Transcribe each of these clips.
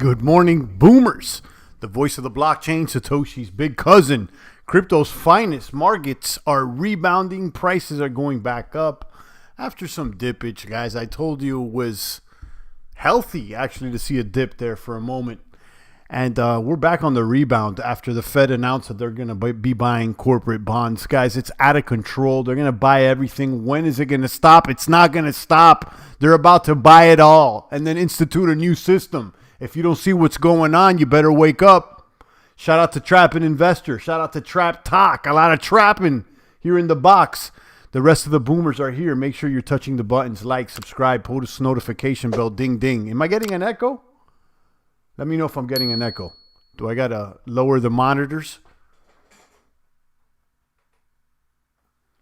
Good morning, boomers. The voice of the blockchain, Satoshi's big cousin. Crypto's finest. Markets are rebounding. Prices are going back up after some dippage, guys. I told you it was healthy, actually, to see a dip there for a moment. And we're back on the rebound after the Fed announced that they're going to be buying corporate bonds. Guys, it's out of control. They're going to buy everything. When is it going to stop? It's not going to stop. They're about to buy it all and then institute a new system. If you don't see what's going on, you better wake up. Shout out to Trapping Investor. Shout out to Trap Talk. A lot of trapping here in the box. The rest of the boomers are here. Make sure you're touching the buttons. Like, subscribe, post notification bell. Ding, ding. Am I getting an echo? Let me know if I'm getting an echo. Do I got to lower the monitors?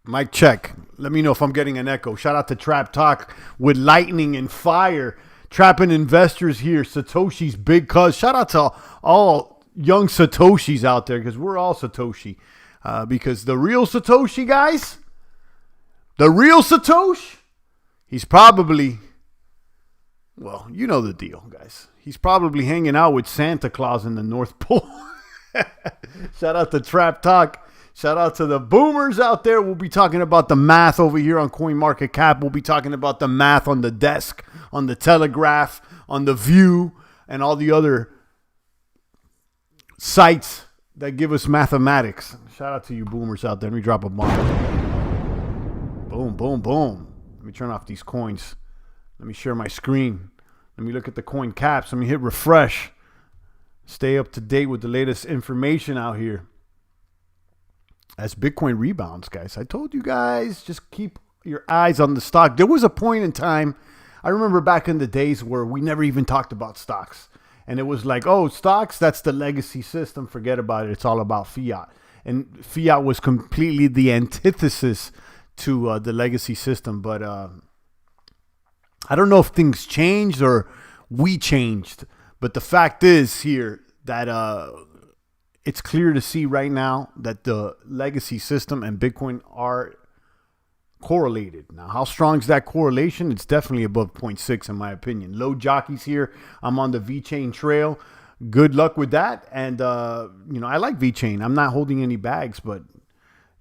Mic check. Let me know if I'm getting an echo. Shout out to Trap Talk with lightning and fire. Trapping Investors here. Satoshi's big cuz. Shout out to all young Satoshis out there because we're all Satoshi. Because the real Satoshi, guys, the real Satoshi, he's probably, well, you know the deal, guys. He's probably hanging out with Santa Claus in the North Pole. Shout out to Trap Talk. Shout out to the boomers out there. We'll be talking about the math over here on CoinMarketCap. We'll be talking about the math on the desk, on the Telegraph, on the View, and all the other sites that give us mathematics. Shout out to you boomers out there. Let me drop a bomb. Boom, boom, boom. Let me turn off these coins. Let me share my screen. Let me look at the coin caps. Let me hit refresh. Stay up to date with the latest information out here. As Bitcoin rebounds, guys. I told you guys, just keep your eyes on the stock. There was a point in time, I remember back in the days where we never even talked about stocks. And it was like, oh, stocks, that's the legacy system. Forget about it. It's all about fiat. And fiat was completely the antithesis to the legacy system. But I don't know if things changed or we changed. But the fact is here that it's clear to see right now that the legacy system and Bitcoin are correlated. Now, how strong is that correlation? It's definitely above 0.6 in my opinion. Low jockeys here. I'm on the VeChain trail. Good luck with that. And, I like VeChain. I'm not holding any bags, but,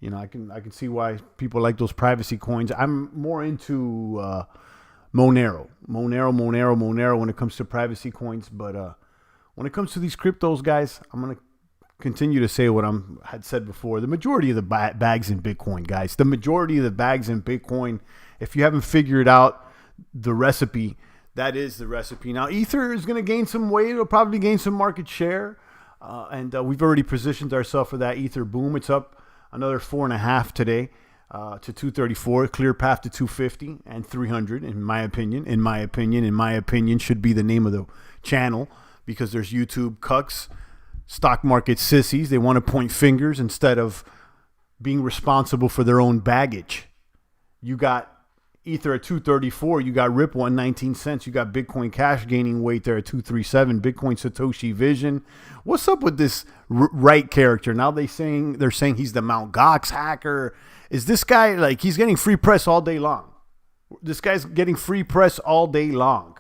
I can see why people like those privacy coins. I'm more into Monero when it comes to privacy coins. But when it comes to these cryptos, guys, I'm going to continue to say what I had said before. The majority of the bags in Bitcoin, guys. The majority of the bags in Bitcoin, if you haven't figured out the recipe, that is the recipe. Now, Ether is going to gain some weight. It'll probably gain some market share. And we've already positioned ourselves for that Ether boom. It's up another 4.5 today to 234. Clear path to 250 and 300, in my opinion. In my opinion should be the name of the channel because there's YouTube cucks. Stock market sissies, they want to point fingers instead of being responsible for their own baggage. You got Ether at 234, you got Ripple at 19 cents, you got Bitcoin Cash gaining weight there at 237, Bitcoin Satoshi Vision. What's up with this Wright character? Now they're saying he's the Mt. Gox hacker. Is this guy, like, he's getting free press all day long? This guy's getting free press all day long.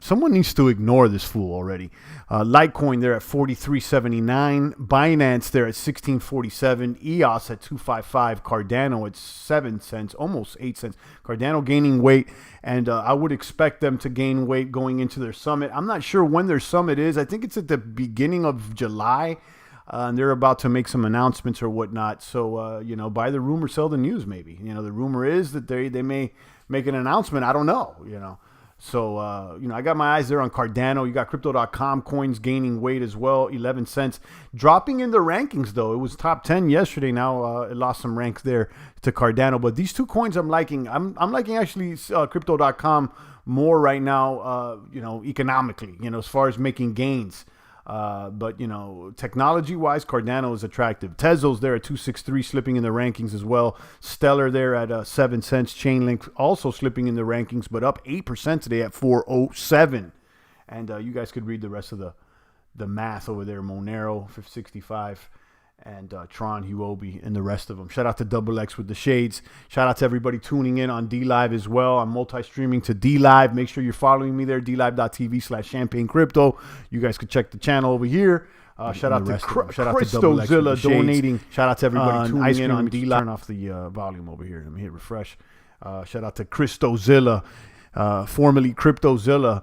Someone needs to ignore this fool already. Litecoin there at 43.79, Binance there at 16.47, EOS at 2.55, Cardano at 7 cents, almost 8 cents. Cardano gaining weight, and I would expect them to gain weight going into their summit. I'm not sure when their summit is. I think it's at the beginning of July, and they're about to make some announcements or whatnot. So, buy the rumor, sell the news. Maybe the rumor is that they may make an announcement. I don't know. So, I got my eyes there on Cardano. You got Crypto.com coins gaining weight as well, 11 cents. Dropping in the rankings, though. It was top 10 yesterday. Now it lost some ranks there to Cardano. But these two coins I'm liking. I'm liking actually Crypto.com more right now, economically, as far as making gains. But technology-wise, Cardano is attractive. Tezos there at 263, slipping in the rankings as well. Stellar there at 7 cents. Chainlink also slipping in the rankings, but up 8% today at 407. And you guys could read the rest of the math over there. Monero, 565. and Tron, Huobi, and the rest of them. Shout out to Double X with the shades. Shout out to everybody tuning in on D-Live as well. I'm multi-streaming to D-Live. Make sure you're following me there, dlive.tv/Champagne Crypto. You guys could check the channel over here. Shout out to Christozilla donating. Shout out to everybody tuning in on D-Live. Turn off the volume over here. Let me hit refresh. Shout out to Christozilla, formerly Cryptozilla,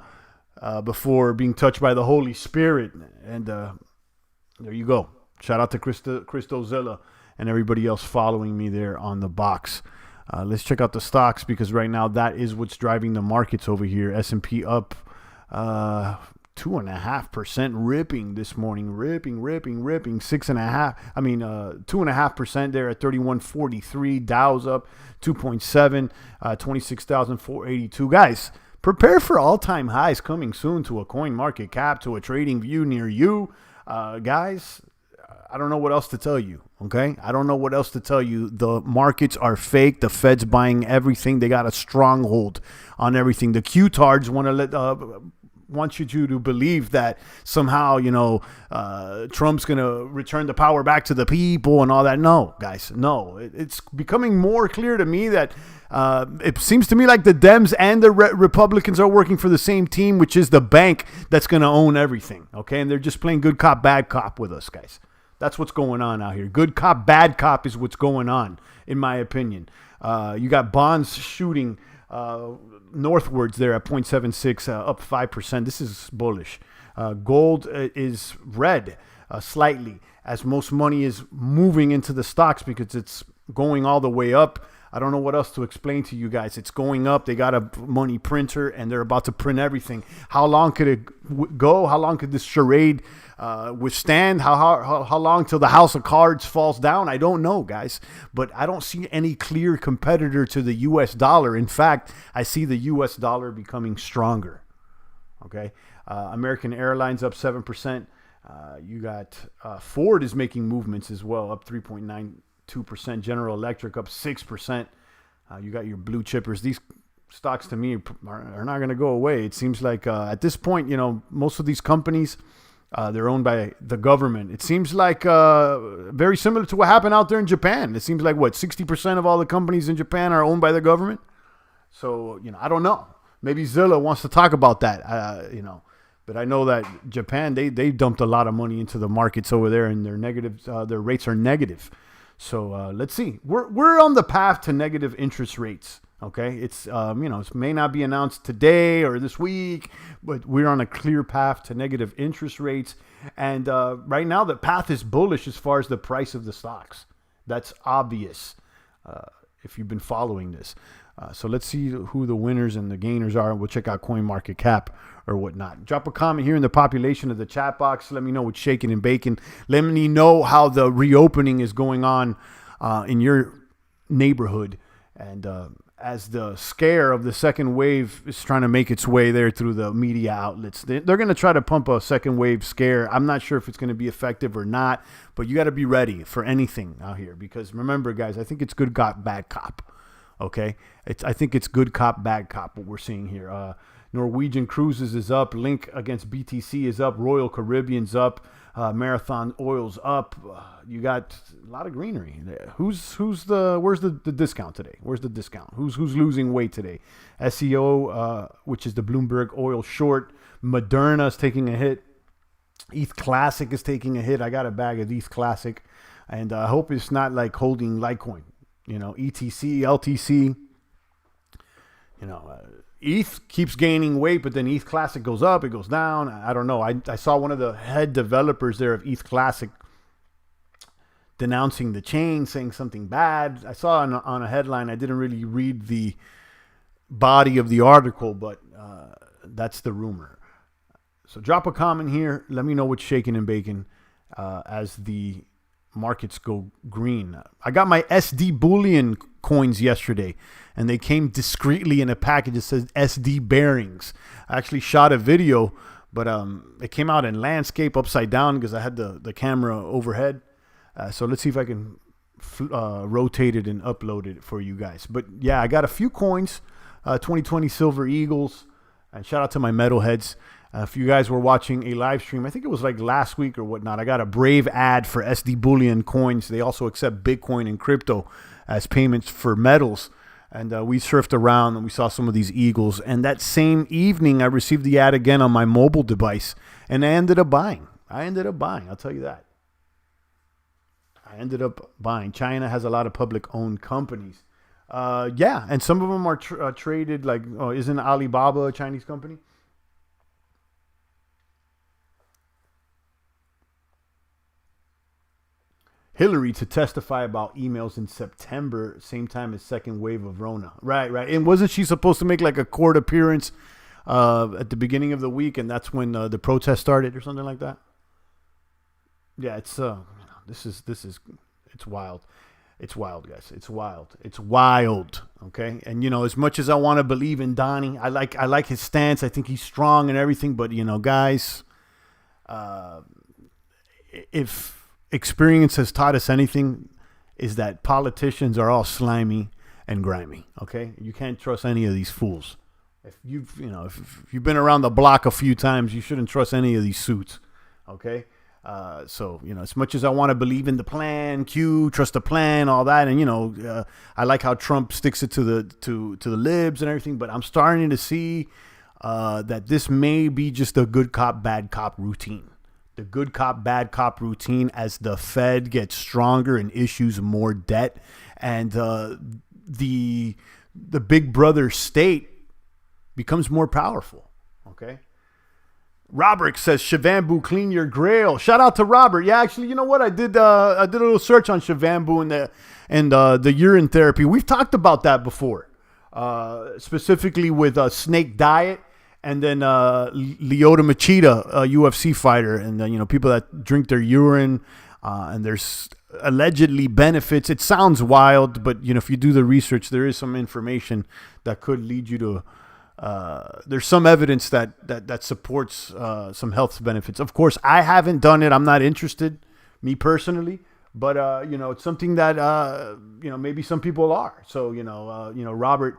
before being touched by the Holy Spirit. And there you go. Shout out to Christozilla and everybody else following me there on the box. Let's check out the stocks, because right now that is what's driving the markets over here. S&P up 2.5%, ripping this morning, ripping 6.5. 2.5% there at 3143. Dow's up 2.7, 26,482. Guys, prepare for all-time highs coming soon to a coin market cap, to a trading view near you. Guys, I don't know what else to tell you, okay? I don't know what else to tell you. The markets are fake. The Fed's buying everything. They got a stronghold on everything. The Q-tards want you to believe that somehow, Trump's going to return the power back to the people and all that. No, guys, no. It's becoming more clear to me that it seems to me like the Dems and the Republicans are working for the same team, which is the bank that's going to own everything, okay? And they're just playing good cop, bad cop with us, guys. That's what's going on out here. Good cop, bad cop is what's going on, in my opinion. You got bonds shooting northwards there at 0.76, up 5%. This is bullish. Gold is red slightly, as most money is moving into the stocks because it's going all the way up. I don't know what else to explain to you guys. It's going up. They got a money printer, and they're about to print everything. How long could it go? How long could this charade withstand? How long till the house of cards falls down? I don't know, guys. But I don't see any clear competitor to the U.S. dollar. In fact, I see the U.S. dollar becoming stronger. Okay, American Airlines up 7%. You got Ford is making movements as well, up 3.92%. General Electric up 6%. You got your blue chippers. These stocks to me are not going to go away. It seems like at this point, most of these companies, they're owned by the government. It seems like very similar to what happened out there in Japan. It seems like 60% of all the companies in Japan are owned by the government. So, I don't know. Maybe Zilla wants to talk about that, But I know that Japan, they dumped a lot of money into the markets over there, and their rates are negative. So let's see. We're on the path to negative interest rates. Okay, it's it may not be announced today or this week, but we're on a clear path to negative interest rates. And right now, the path is bullish as far as the price of the stocks. That's obvious if you've been following this. So let's see who the winners and the gainers are. We'll check out CoinMarketCap or whatnot. Drop a comment here in the population of the chat box. Let me know what's shaking and baking. Let me know how the reopening is going on in your neighborhood. And as the scare of the second wave is trying to make its way there through the media outlets, they're going to try to pump a second wave scare. I'm not sure if it's going to be effective or not, but you got to be ready for anything out here. Because remember, guys, I think it's good cop, bad cop. Okay, I think it's good cop, bad cop, what we're seeing here. Norwegian Cruises is up. Link against BTC is up. Royal Caribbean's up. Marathon Oil's up. You got a lot of greenery. Where's the discount today? Where's the discount? Who's losing weight today? SEO, which is the Bloomberg Oil short. Moderna is taking a hit. ETH Classic is taking a hit. I got a bag of ETH Classic, and I hope it's not like holding Litecoin. ETC, LTC, ETH keeps gaining weight, but then ETH Classic goes up, it goes down. I don't know. I saw one of the head developers there of ETH Classic denouncing the chain, saying something bad. I saw on a headline. I didn't really read the body of the article, but that's the rumor. So drop a comment here. Let me know what's shaking and baking as the markets go green. I got my SD bullion coins yesterday, and they came discreetly in a package that says SD bearings. I actually shot a video, but it came out in landscape upside down because I had the camera overhead. So let's see if I can rotate it and upload it for you guys. But yeah, I got a few coins, 2020 Silver Eagles, and shout out to my metalheads. If you guys were watching a live stream, I think it was like last week or whatnot, I got a Brave ad for SD Bullion coins. They also accept Bitcoin and crypto as payments for metals. And we surfed around and we saw some of these eagles. And that same evening, I received the ad again on my mobile device. And I ended up buying. I'll tell you that. I ended up buying. China has a lot of public-owned companies. Yeah, and some of them are traded like, isn't Alibaba a Chinese company? Hillary to testify about emails in September, same time as second wave of Rona. Right. And wasn't she supposed to make like a court appearance at the beginning of the week, and that's when the protest started or something like that? Yeah, it's this is it's wild. It's wild, guys. It's wild. Okay, and as much as I want to believe in Donnie, I like his stance. I think he's strong and everything. But guys, if experience has taught us anything, is that politicians are all slimy and grimy. Okay, you can't trust any of these fools. If you've been around the block a few times, you shouldn't trust any of these suits. Okay. So as much as I want to believe in the plan, trust the plan, all that, and I like how Trump sticks it to the libs and everything, but I'm starting to see that this may be just a good cop, bad cop routine. The good cop, bad cop routine as the Fed gets stronger and issues more debt, and the big brother state becomes more powerful. Okay. Robert says, Shavambu, clean your grail. Shout out to Robert. Yeah, actually, you know what? I did a little search on Shavambu and the urine therapy. We've talked about that before, specifically with Snake Diet and then Lyoto Machida, a UFC fighter, and people that drink their urine, and there's allegedly benefits. It sounds wild, but if you do the research, there is some information that could lead you to. There's some evidence that supports some health benefits. Of course, I haven't done it. I'm not interested, me personally. But it's something that maybe some people are. So Robert,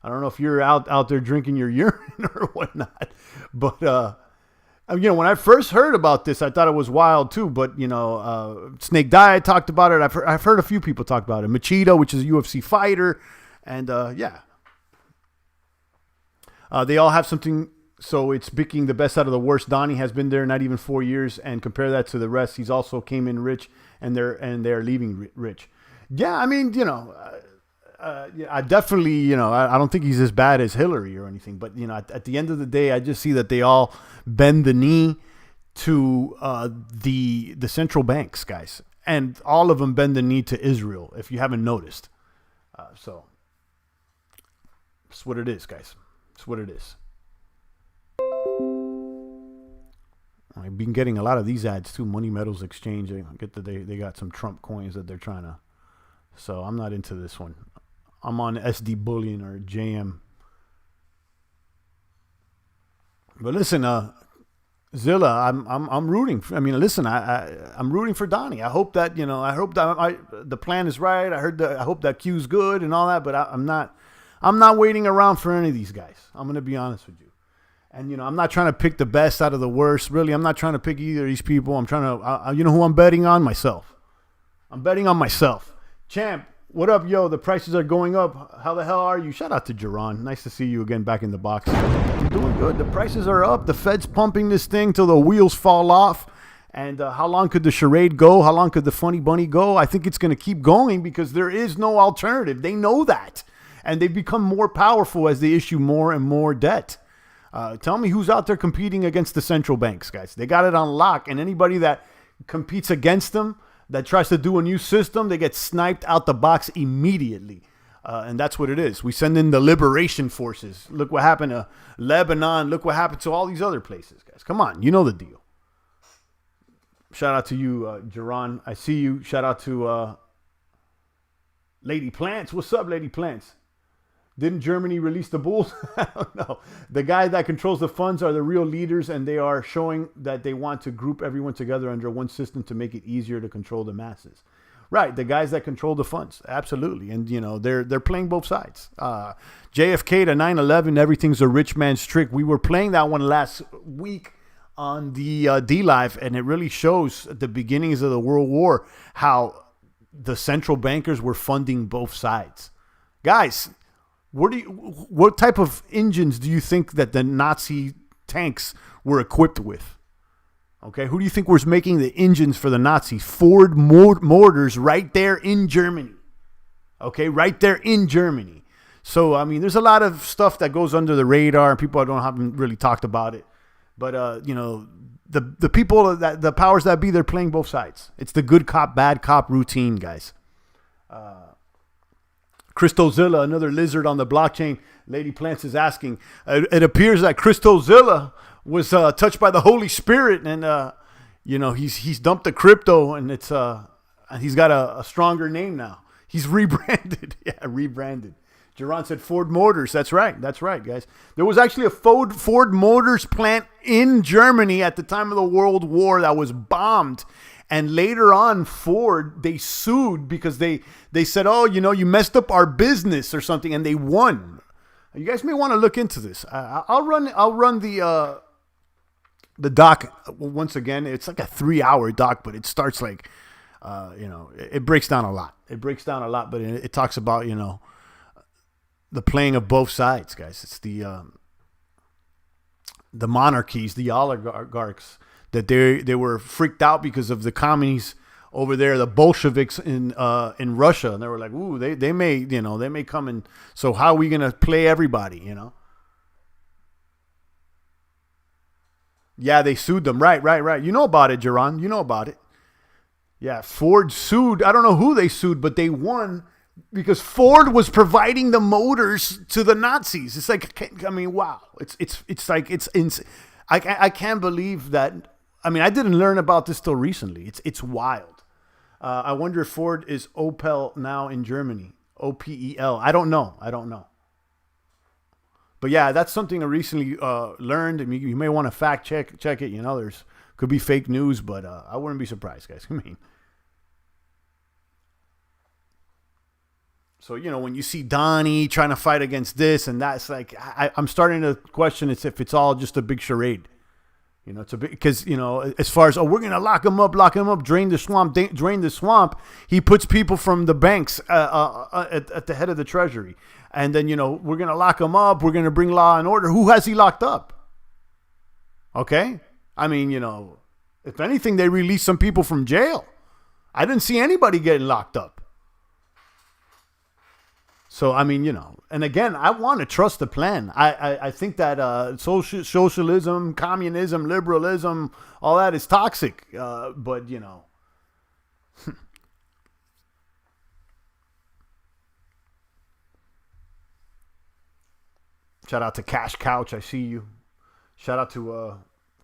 I don't know if you're out there drinking your urine or whatnot. But when I first heard about this, I thought it was wild too. But Snake Diet talked about it. I've heard a few people talk about it. Machida, which is a UFC fighter, and yeah. They all have something, so it's picking the best out of the worst. Donnie has been there not even 4 years, and compare that to the rest. He's also came in rich, and they're leaving rich. Yeah, I mean, I definitely, I don't think he's as bad as Hillary or anything, but at the end of the day, I just see that they all bend the knee to the central banks, guys, and all of them bend the knee to Israel. If you haven't noticed, so that's what it is, guys. That's what it is. I've been getting a lot of these ads too. Money Metals Exchange. I get that they got some Trump coins that they're trying to. So I'm not into this one. I'm on SD Bullion or JM. But listen, Zilla, I'm rooting. Listen, I'm rooting for Donnie. I hope that the plan is right. I hope that Q's good and all that. But I'm not waiting around for any of these guys. I'm going to be honest with you. And, I'm not trying to pick the best out of the worst. Really, I'm not trying to pick either of these people. I'm trying to, you know who I'm betting on? Myself. I'm betting on myself. Champ, what up, yo? The prices are going up. How the hell are you? Shout out to Jerron. Nice to see you again back in the box. I'm doing good. The prices are up. The Fed's pumping this thing till the wheels fall off. And how long could the charade go? How long could the funny bunny go? I think it's going to keep going because there is no alternative. They know that. And they become more powerful as they issue more and more debt. Tell me who's out there competing against the central banks, guys. They got it on lock. And anybody that competes against them, that tries to do a new system, they get sniped out the box immediately. And that's what it is. We send in the liberation forces. Look what happened to Lebanon. Look what happened to all these other places, guys. Come on. You know the deal. Shout out to you, Jerron. I see you. Shout out to Lady Plants. What's up, Lady Plants? Didn't Germany release the bulls? I don't know. The guy that controls the funds are the real leaders, and they are showing that they want to group everyone together under one system to make it easier to control the masses. Right, the guys that control the funds, absolutely, and they're playing both sides. JFK to 9/11, everything's a rich man's trick. We were playing that one last week on the D Live, and it really shows at the beginnings of the World War how the central bankers were funding both sides. Guys, what type of engines do you think that the Nazi tanks were equipped with? Okay, who do you think was making the engines for the Nazis? Ford Motors right there in Germany. Okay, right there in Germany. So, I mean, there's a lot of stuff that goes under the radar, and people haven't really talked about it. But, the people, the powers that be, they're playing both sides. It's the good cop, bad cop routine, guys. Christozilla, another lizard on the blockchain. Lady Plants is asking, it appears that Christozilla was touched by the Holy Spirit, and he's dumped the crypto, and it's he's got a stronger name now. He's rebranded. Yeah, rebranded. Jerron said Ford Motors. That's right, guys. There was actually a Ford Motors plant in Germany at the time of the World War that was bombed. And later on, Ford, they sued because they said, oh, you messed up our business or something, and they won. You guys may want to look into this. I'll run the doc once again. It's like a 3-hour doc, but it starts like, it breaks down a lot. But it talks about, the playing of both sides, guys. It's the monarchies, the oligarchs, that they were freaked out because of the communists over there, the Bolsheviks in Russia, and they were like, ooh, they may come in. So how are we gonna play everybody? Yeah, they sued them. Right. You know about it, Jerron. You know about it. Yeah, Ford sued. I don't know who they sued, but they won because Ford was providing the motors to the Nazis. It's like, I mean, wow. It's like I can't believe that. I mean, I didn't learn about this till recently. It's wild. I wonder if Ford is Opel now in Germany. OPEL. I don't know. But yeah, that's something I recently learned. I mean, you may want to fact check it. There's could be fake news, but I wouldn't be surprised, guys. I mean, so when you see Donnie trying to fight against this and that, it's like I'm starting to question if it's all just a big charade. It's a big because as far as we're gonna lock him up, drain the swamp. He puts people from the banks at the head of the treasury. And then, we're going to lock him up. We're going to bring law and order. Who has he locked up? Okay. I mean, if anything, they released some people from jail. I didn't see anybody getting locked up. So, I mean, and again, I want to trust the plan. I think that socialism, communism, liberalism, all that is toxic. But, shout out to Cash Couch. I see you. Shout out to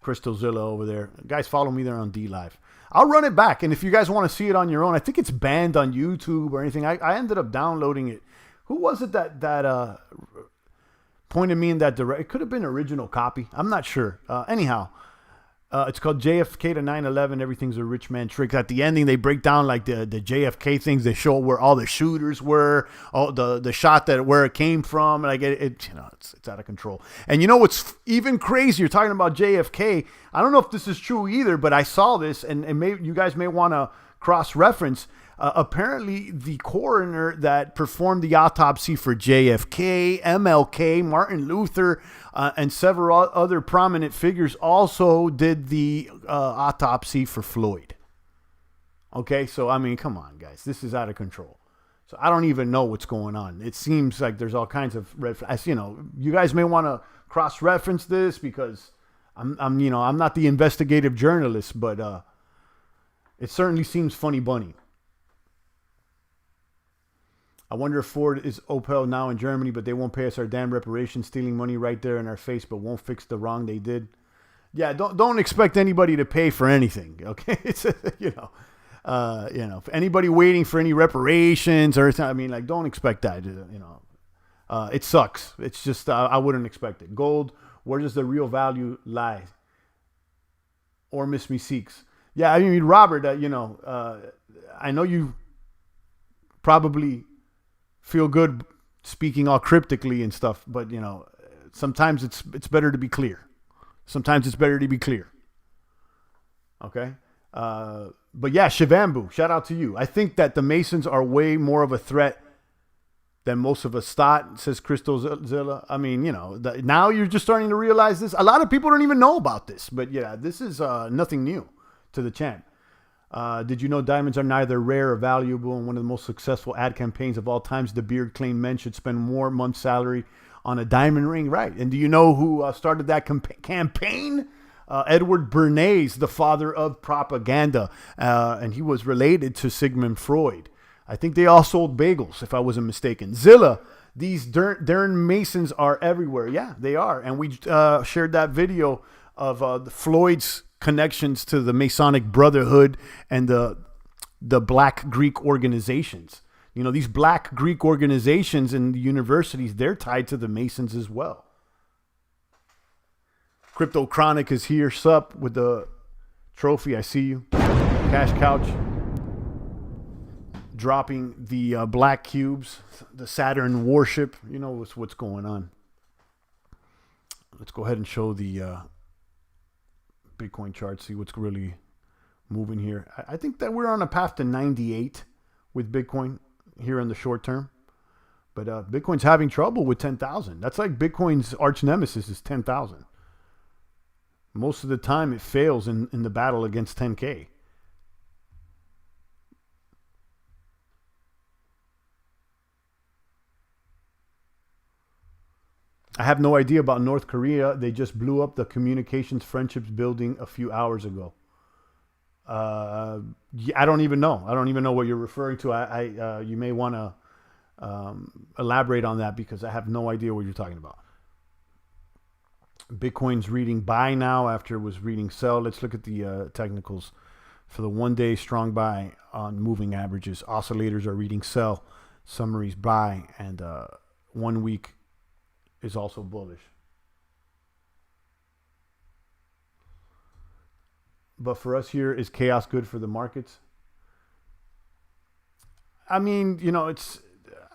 Crystalzilla over there. Guys, follow me there on D Live. I'll run it back. And if you guys want to see it on your own, I think it's banned on YouTube or anything. I ended up downloading it. Who was it that pointed me in that direction? It could have been original copy. I'm not sure. Anyhow, it's called JFK to 9/11. Everything's a rich man trick. At the ending, they break down like the JFK things. They show where all the shooters were, all the shot where it came from. Like it's out of control. And what's even crazier? Talking about JFK. I don't know if this is true either, but I saw this, and maybe you guys may want to cross-reference. Apparently, the coroner that performed the autopsy for JFK, MLK, Martin Luther, and several other prominent figures also did the autopsy for Floyd. Okay, so I mean, come on, guys, this is out of control. So I don't even know what's going on. It seems like there's all kinds of red flags. You guys may want to cross-reference this because I'm not the investigative journalist, but it certainly seems funny bunny. I wonder if Ford is Opel now in Germany, but they won't pay us our damn reparations, stealing money right there in our face, but won't fix the wrong they did. Yeah, don't expect anybody to pay for anything. Okay, it's if anybody waiting for any reparations or anything, I mean, like, don't expect that. It sucks. It's just I wouldn't expect it. Gold, where does the real value lie? Or miss me seeks. Yeah, I mean, Robert, I know you probably feel good speaking all cryptically and stuff, but sometimes it's better to be clear. Sometimes it's better to be clear. Okay? But yeah, Shivambu, shout out to you. I think that the Masons are way more of a threat than most of us thought, says Crystal Zilla. I mean, now you're just starting to realize this. A lot of people don't even know about this, but yeah, this is nothing new to the champ. Did you know diamonds are neither rare or valuable? And one of the most successful ad campaigns of all times, the beard claimed men should spend more month's salary on a diamond ring. Right. And do you know who started that campaign? Edward Bernays, the father of propaganda. And he was related to Sigmund Freud. I think they all sold bagels, if I wasn't mistaken. Zilla, these darn Masons are everywhere. Yeah, they are. And we shared that video of Floyd's connections to the Masonic Brotherhood and the Black Greek organizations. These Black Greek organizations and the universities, they're tied to the Masons as well. Crypto Chronic is here. Sup with the trophy. I see you. Cash Couch. Dropping the black cubes, the Saturn warship. You know what's going on. Let's go ahead and show the Bitcoin chart, see what's really moving here. I think that we're on a path to 98 with Bitcoin here in the short term. But Bitcoin's having trouble with 10,000. That's like Bitcoin's arch nemesis is 10,000. Most of the time it fails in the battle against 10K. I have no idea about North Korea. They just blew up the communications friendships building a few hours ago. I don't even know. I don't even know what you're referring to. You may want to elaborate on that because I have no idea what you're talking about. Bitcoin's reading buy now after it was reading sell. Let's look at the technicals for the 1 day strong buy on moving averages. Oscillators are reading sell, summaries buy, and 1 week is also bullish. But for us here, is chaos good for the markets? I mean,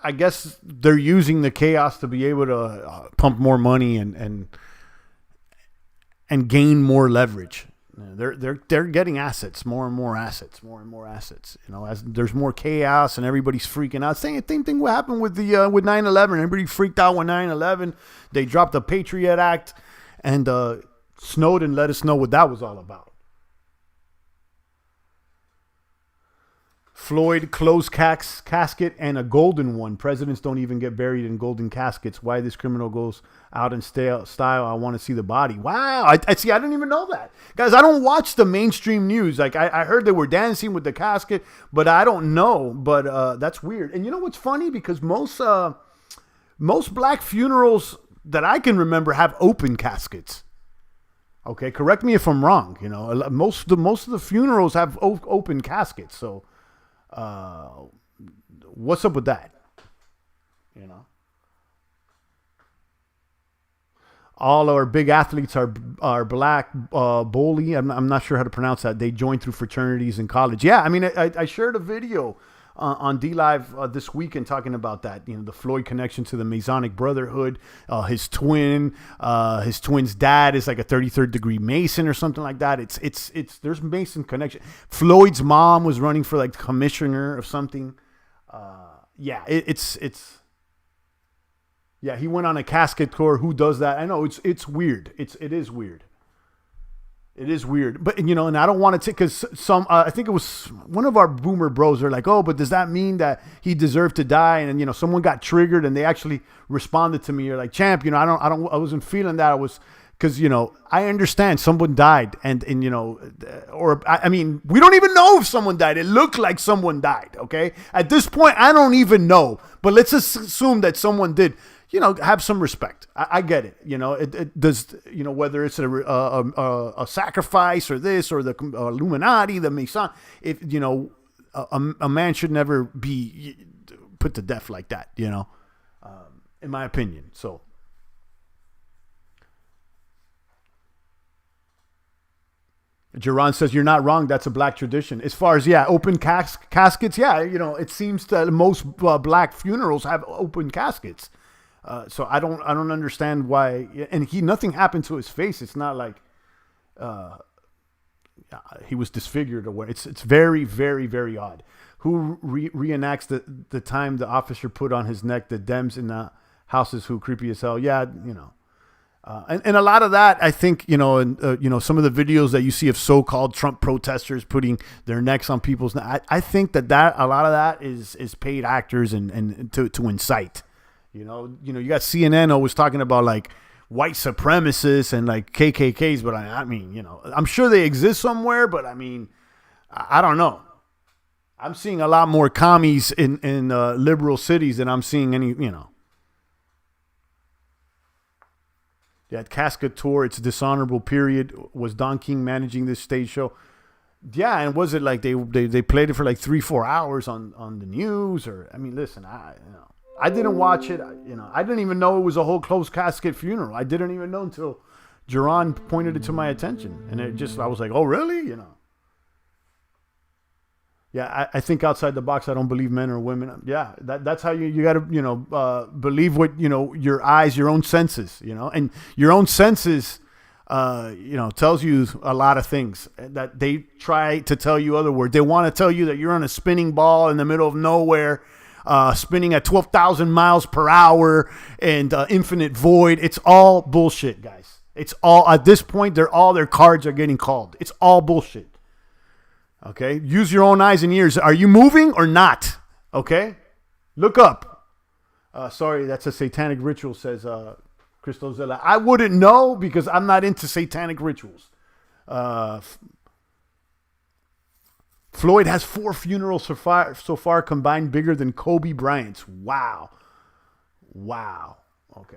I guess they're using the chaos to be able to pump more money and gain more leverage. They're getting assets, more and more assets. As there's more chaos and everybody's freaking out. Same thing what happened with the with 9/11. Everybody freaked out when 9/11. They dropped the Patriot Act, and Snowden let us know what that was all about. Floyd closed casket and a golden one. Presidents don't even get buried in golden caskets. Why this criminal goes out in style? I want to see the body. Wow. I see. I didn't even know that. Guys, I don't watch the mainstream news. Like I heard they were dancing with the casket, but I don't know. But that's weird. And you know what's funny? Because most black funerals that I can remember have open caskets. Okay. Correct me if I'm wrong. Most of the funerals have open caskets. So, what's up with that? All our big athletes are black. Bowley, I'm not sure how to pronounce that. They joined through fraternities in college. Yeah, I mean, I shared a video on DLive this weekend talking about that. The Floyd connection to the Masonic Brotherhood. His twin's dad is like a 33rd degree Mason or something like that. It's there's Mason connection. Floyd's mom was running for like commissioner of something. Yeah, yeah, he went on a casket tour. Who does that? I know it's weird. It is weird. It is weird. But, and I don't want to take, because I think it was one of our boomer bros are like, oh, but does that mean that he deserved to die? And, someone got triggered and they actually responded to me. You're like, champ, I wasn't feeling that. I was, because, I understand someone died and I mean, we don't even know if someone died. It looked like someone died. Okay. At this point, I don't even know, but let's just assume that someone did. Have some respect. I get it. It does, whether it's a sacrifice or this or the Illuminati, the Mason, if, a man should never be put to death like that, in my opinion. So, Jerron says, you're not wrong. That's a black tradition. As far as, yeah, open caskets, yeah, it seems that most black funerals have open caskets. So I don't understand why. And nothing happened to his face. It's not like he was disfigured or what. It's very, very, very odd. Who reenacts the time the officer put on his neck the Dems in the houses who creepy as hell? Yeah, and a lot of that, I think, some of the videos that you see of so-called Trump protesters putting their necks on people's necks, I think that a lot of that is paid actors and to incite. You got CNN always talking about like white supremacists and like KKKs, but I mean, I'm sure they exist somewhere, but I mean, I don't know. I'm seeing a lot more commies in liberal cities than I'm seeing any, Yeah, casket tour, it's dishonorable period. Was Don King managing this stage show? Yeah, and was it like they played it for like 3-4 hours on the news? Or I mean, listen, I didn't watch it. I didn't even know it was a whole closed casket funeral. I didn't even know until Jerron pointed it to my attention, and I was like, oh really? Yeah, I think outside the box. I don't believe men or women. Yeah, that's how you got to believe what your eyes, your own senses, and your own senses, tells you a lot of things that they try to tell you other words. They want to tell you that you're on a spinning ball in the middle of nowhere, spinning at 12,000 miles per hour and infinite void. It's all bullshit, guys. It's all at this point. All their cards are getting called. It's all bullshit. Okay, use your own eyes and ears. Are you moving or not? Okay, look up. Sorry, that's a satanic ritual, says Christozella. I wouldn't know because I'm not into satanic rituals. Floyd has 4 funerals so far combined, bigger than Kobe Bryant's. Wow. Okay.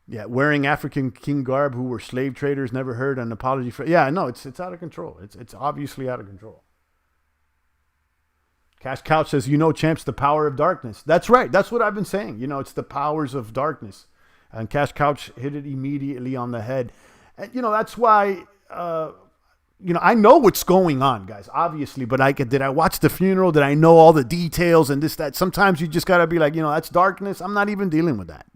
Yeah, wearing African king garb who were slave traders, never heard an apology for. Yeah, no, it's out of control. It's obviously out of control. Cash Couch says, champs, the power of darkness. That's right. That's what I've been saying. It's the powers of darkness. And Cash Couch hit it immediately on the head. And, that's why, I know what's going on, guys, obviously. But did I watch the funeral? Did I know all the details and this, that? Sometimes you just got to be like, that's darkness. I'm not even dealing with that,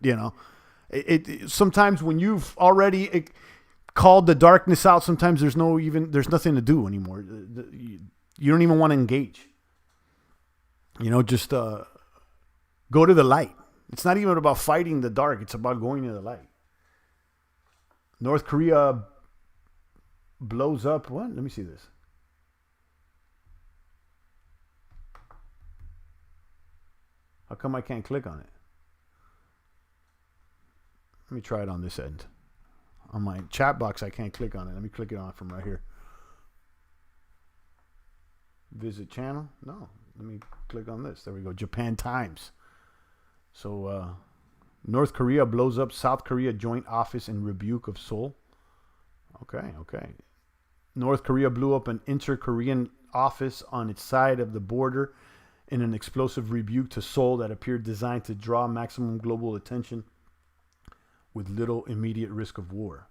It sometimes when you've already called the darkness out, sometimes there's nothing to do anymore. You don't even want to engage. Just go to the light. It's not even about fighting the dark. It's about going to the light. North Korea blows up. What? Let me see this. How come I can't click on it? Let me try it on this end. On my chat box, I can't click on it. Let me click it on from right here. Visit channel? No. Let me click on this. There we go. Japan Times. So, North Korea blows up South Korea joint office in rebuke of Seoul. Okay. North Korea blew up an inter-Korean office on its side of the border in an explosive rebuke to Seoul that appeared designed to draw maximum global attention with little immediate risk of war.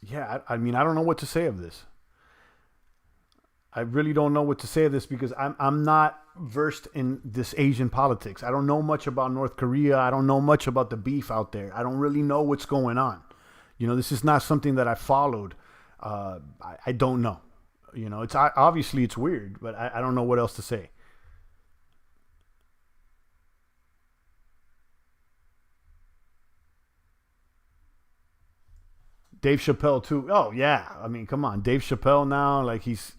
Yeah, I mean, I don't know what to say of this. I really don't know what to say of this because I'm not versed in this Asian politics. I don't know much about North Korea. I don't know much about the beef out there. I don't really know what's going on. This is not something that I followed. I don't know. It's obviously it's weird, but I don't know what else to say. Dave Chappelle too. Oh yeah, I mean, come on, Dave Chappelle now, like he's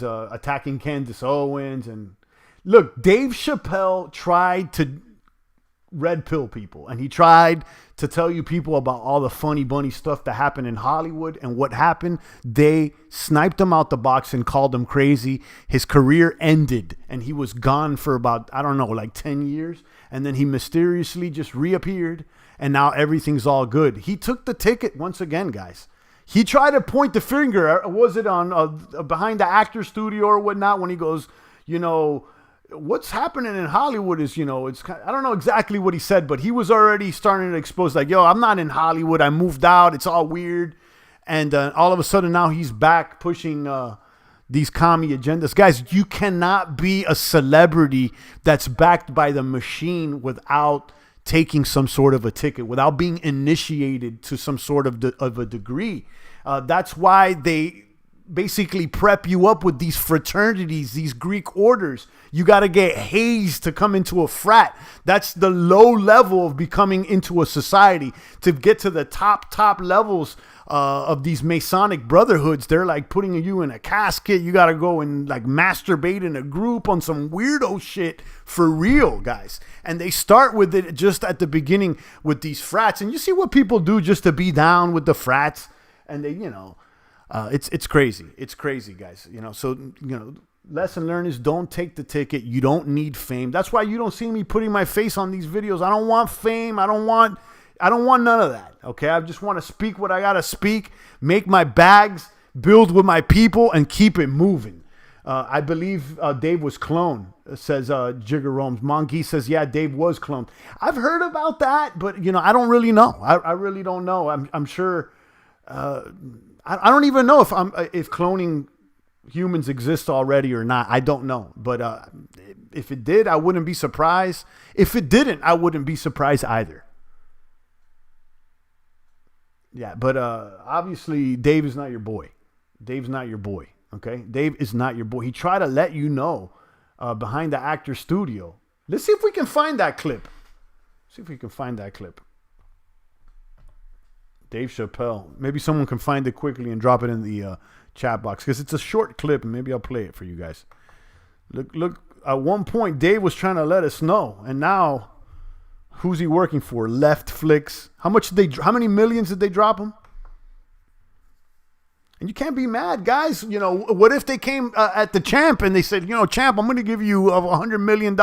attacking Candace Owens, and look, Dave Chappelle tried to red pill people, and he tried to tell you people about all the funny bunny stuff that happened in Hollywood, and what happened? They sniped him out the box and called him crazy. His career ended, and he was gone for about, I don't know, like 10 years, and then he mysteriously just reappeared. And now everything's all good. He took the ticket once again, guys. He tried to point the finger. Was it on behind the actor studio or whatnot when he goes, what's happening in Hollywood is, it's kind I don't know exactly what he said, but he was already starting to expose like, yo, I'm not in Hollywood. I moved out. It's all weird. And all of a sudden now he's back pushing these commie agendas. Guys, you cannot be a celebrity that's backed by the machine without taking some sort of a ticket, without being initiated to some sort of a degree. That's why they basically prep you up with these fraternities, these Greek orders. You got to get hazed to come into a frat. That's the low level of becoming into a society. To get to the top levels of these Masonic brotherhoods, they're like putting you in a casket. You got to go and like masturbate in a group on some weirdo shit for real, guys. And they start with it just at the beginning with these frats. And you see what people do just to be down with the frats. And they, it's crazy. It's crazy, guys. So, lesson learned is don't take the ticket. You don't need fame. That's why you don't see me putting my face on these videos. I don't want fame. I don't want none of that. Okay. I just want to speak what I got to speak, make my bags, build with my people, and keep it moving. I believe Dave was cloned, says Jigger Romes. Mongi says, yeah, Dave was cloned. I've heard about that, but I don't really know. I really don't know. I'm sure. I don't even know if cloning humans exist already or not. I don't know. But if it did, I wouldn't be surprised. If it didn't, I wouldn't be surprised either. Yeah, but obviously Dave is not your boy. Dave's not your boy. Okay? Dave is not your boy. He tried to let you know behind the actor studio. Let's see if we can find that clip. Dave Chappelle. Maybe someone can find it quickly and drop it in the chat box because it's a short clip and maybe I'll play it for you guys. Look. At one point, Dave was trying to let us know, and now, who's he working for? Leftflix. How many millions did they drop him? And you can't be mad, guys. What if they came at the champ and they said, champ, I'm going to give you $100 million.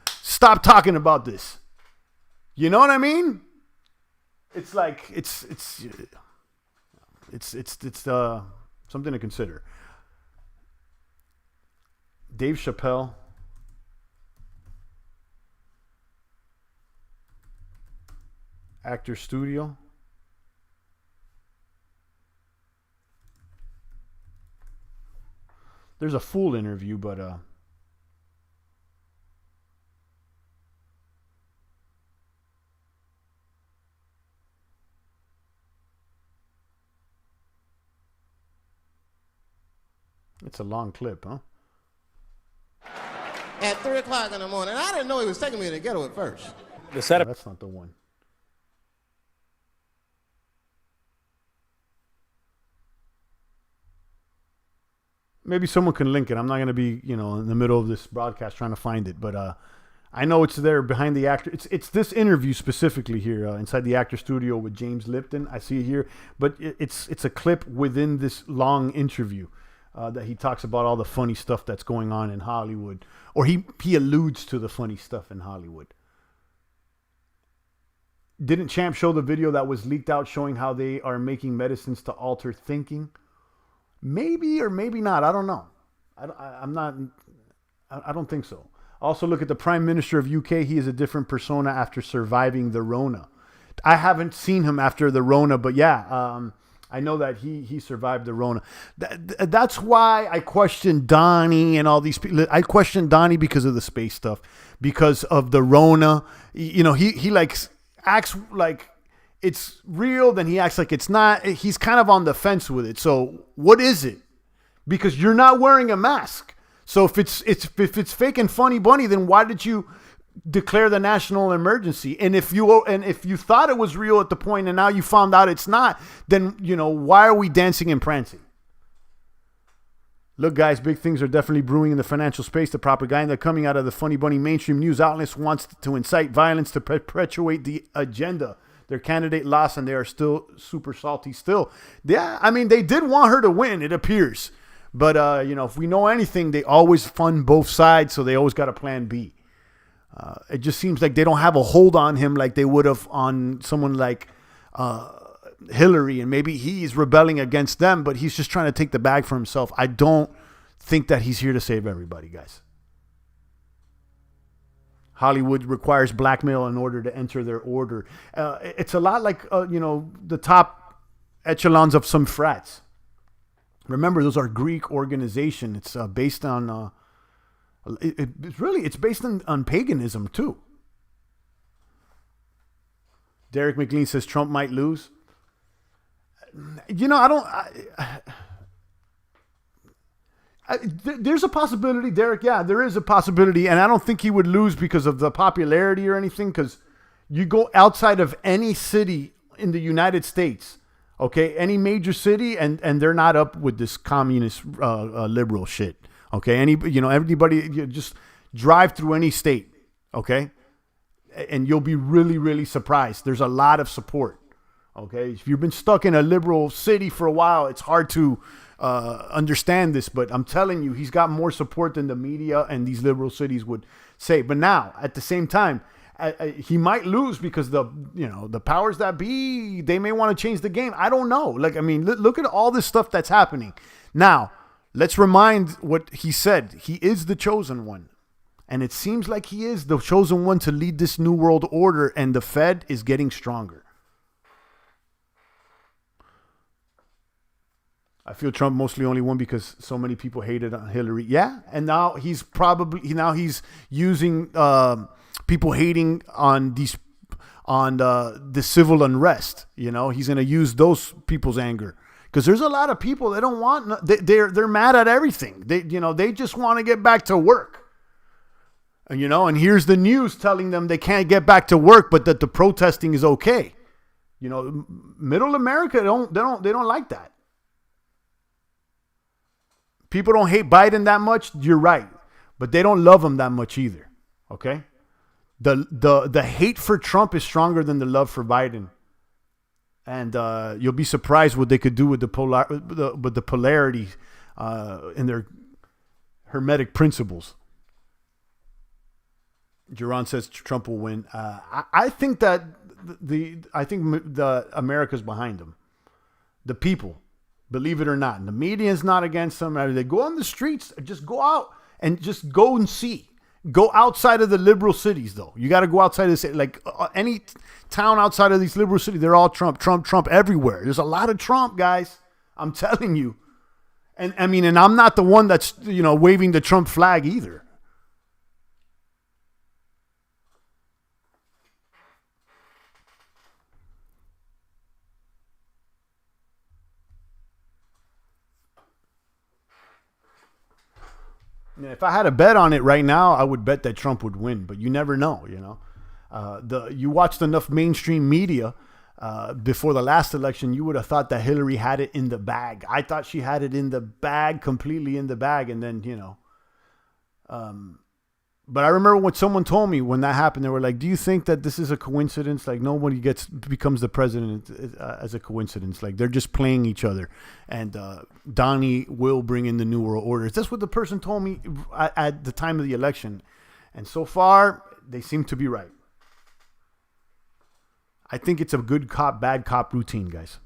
Stop talking about this. You know what I mean? It's like it's something to consider. Dave Chappelle. Actor Studio. There's a full interview, but it's a long clip, huh? At 3 o'clock in the morning. I didn't know he was taking me to the ghetto at first. The setup. That's not the one. Maybe someone can link it. I'm not going to be, in the middle of this broadcast trying to find it, but I know it's there behind the actor. It's this interview specifically here inside the actor studio with James Lipton. I see it here, but it's a clip within this long interview that he talks about all the funny stuff that's going on in Hollywood, or he alludes to the funny stuff in Hollywood. Didn't Champ show the video that was leaked out showing how they are making medicines to alter thinking? Maybe or maybe not. I don't know. I don't think so. Also, look at the Prime Minister of UK. He is a different persona after surviving the Rona. I haven't seen him after the Rona, but yeah, I know that he survived the Rona. That's why I question Donnie and all these people. I question Donnie because of the space stuff, because of the Rona. He like acts like it's real, then he acts like it's not. He's kind of on the fence with it. So what is it? Because you're not wearing a mask. So if it's fake and funny bunny, then why did you declare the national emergency? And if you thought it was real at the point and now you found out it's not, then why are we dancing and prancing? Look, guys, big things are definitely brewing in the financial space. The propaganda coming out of the funny bunny mainstream news outlets wants to incite violence to perpetuate the agenda. Their candidate lost and they are still super salty still. Yeah, I mean, they did want her to win, it appears. But, if we know anything, they always fund both sides, so they always got a plan B. It just seems like they don't have a hold on him like they would have on someone like Hillary, and maybe he's rebelling against them, but he's just trying to take the bag for himself. I don't think that he's here to save everybody, guys. Hollywood requires blackmail in order to enter their order. It's a lot like, the top echelons of some frats. Remember, those are Greek organization. It's based on, it's based on paganism too. Derek McLean says Trump might lose. There's a possibility, Derek. Yeah, there is a possibility. And I don't think he would lose because of the popularity or anything. Because you go outside of any city in the United States, okay, any major city, and they're not up with this communist liberal shit. Okay, everybody, just drive through any state, okay, and you'll be really, really surprised. There's a lot of support. Okay, if you've been stuck in a liberal city for a while, it's hard to understand this, but I'm telling you, he's got more support than the media and these liberal cities would say. But now, at the same time, he might lose because the powers that be, they may want to change the game. I don't know. Look at all this stuff that's happening. Now, let's remind what he said. He is the chosen one. And it seems like he is the chosen one to lead this new world order, and the Fed is getting stronger. I feel Trump mostly only won because so many people hated on Hillary. Yeah, and now he's using people hating on the civil unrest. He's going to use those people's anger because there's a lot of people that don't want. They're mad at everything. They just want to get back to work. And here's the news telling them they can't get back to work, but that the protesting is okay. Middle America they don't like that. People don't hate Biden that much. You're right. But they don't love him that much either. Okay? The hate for Trump is stronger than the love for Biden. And you'll be surprised what they could do with the polarity in their hermetic principles. Jerron says Trump will win. I think that the America's behind him. The people. Believe it or not. And the media is not against them. They go on the streets. Just go out and just go and see. Go outside of the liberal cities, though. You got to go outside of the city. Like any town outside of these liberal cities, they're all Trump, Trump, Trump everywhere. There's a lot of Trump, guys. I'm telling you. And I'm not the one that's, waving the Trump flag either. If I had a bet on it right now, I would bet that Trump would win, but you never know, You watched enough mainstream media before the last election, you would have thought that Hillary had it in the bag. I thought she had it in the bag, completely in the bag, and then, but I remember what someone told me when that happened. They were like, do you think that this is a coincidence? Like nobody becomes the president as a coincidence. Like they're just playing each other. And Donnie will bring in the New World Order. That's what the person told me at the time of the election. And so far, they seem to be right. I think it's a good cop, bad cop routine, guys.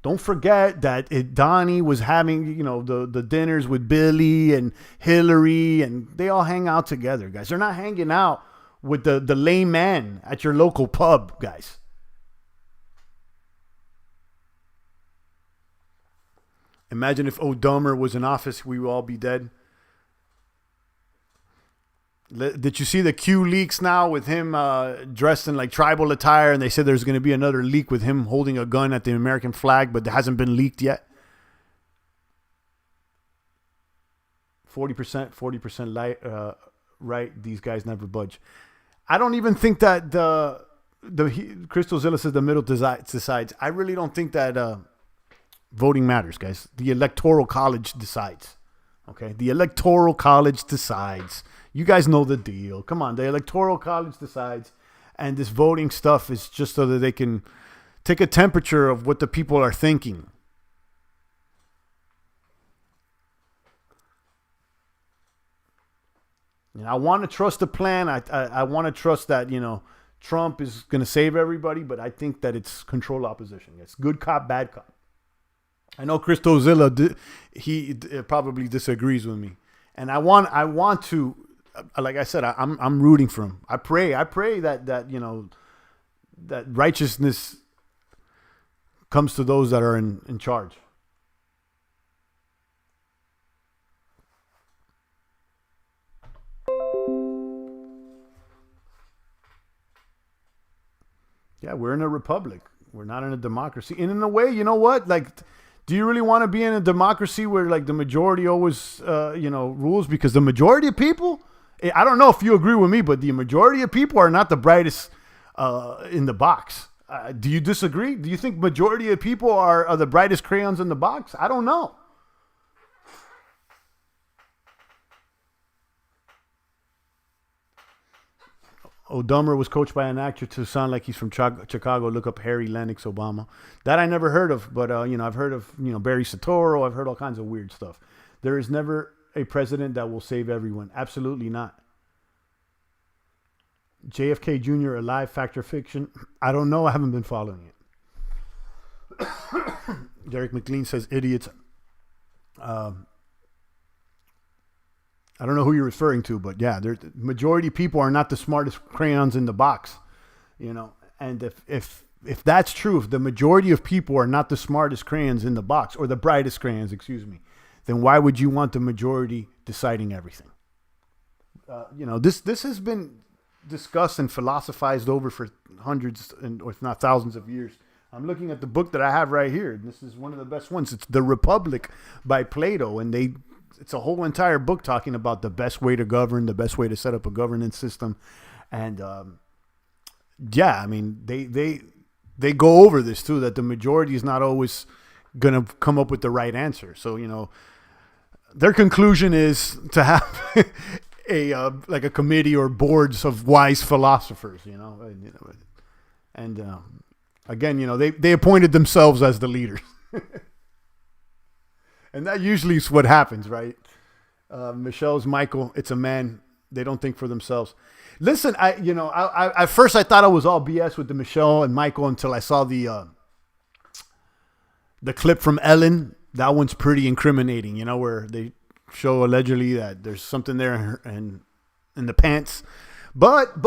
Don't forget that Donnie was having, the dinners with Billy and Hillary, and they all hang out together, guys. They're not hanging out with the lame man at your local pub, guys. Imagine if O'Dummer was in office, we would all be dead. Did you see the Q leaks now with him dressed in like tribal attire? And they said there's going to be another leak with him holding a gun at the American flag, but it hasn't been leaked yet. 40% right. These guys never budge. I don't even think that the Crystal Zilla says the middle decides. I really don't think that voting matters, guys. The Electoral College decides. Okay, the Electoral College decides. You guys know the deal. Come on, the Electoral College decides, and this voting stuff is just so that they can take a temperature of what the people are thinking. And I want to trust the plan. I want to trust that, Trump is going to save everybody, but I think that it's controlled opposition. It's good cop, bad cop. I know Christozilla, he probably disagrees with me. And I want to like I said, I'm rooting for him. I pray that that righteousness comes to those that are in charge. Yeah, we're in a republic. We're not in a democracy. And in a way, you know what? Like, do you really want to be in a democracy where like the majority always, rules? Because the majority of people, I don't know if you agree with me, but the majority of people are not the brightest in the box. Do you disagree? Do you think majority of people are the brightest crayons in the box? I don't know. O'Dummer was coached by an actor to sound like he's from Chicago. Look up Harry Lennox Obama. That I never heard of, but I've heard of Barry Soetoro. I've heard all kinds of weird stuff. There is never a president that will save everyone. Absolutely not. JFK Jr. alive, fact or fiction? I don't know. I haven't been following it. Derek McLean says idiots. I don't know who you're referring to, but yeah, the majority of people are not the smartest crayons in the box, And if that's true, if the majority of people are not the smartest crayons in the box, or the brightest crayons, then why would you want the majority deciding everything? This has been discussed and philosophized over for hundreds or if not thousands of years. I'm looking at the book that I have right here. This is one of the best ones. It's The Republic by Plato, and it's a whole entire book talking about the best way to govern, the best way to set up a governance system. And they go over this too, that the majority is not always going to come up with the right answer. So, their conclusion is to have a committee or boards of wise philosophers, again, they appointed themselves as the leaders. And that usually is what happens, right? Michelle's Michael. It's a man. They don't think for themselves. Listen, I at first I thought it was all BS with the Michelle and Michael until I saw the clip from Ellen. That one's pretty incriminating, where they show allegedly that there's something there in the pants. But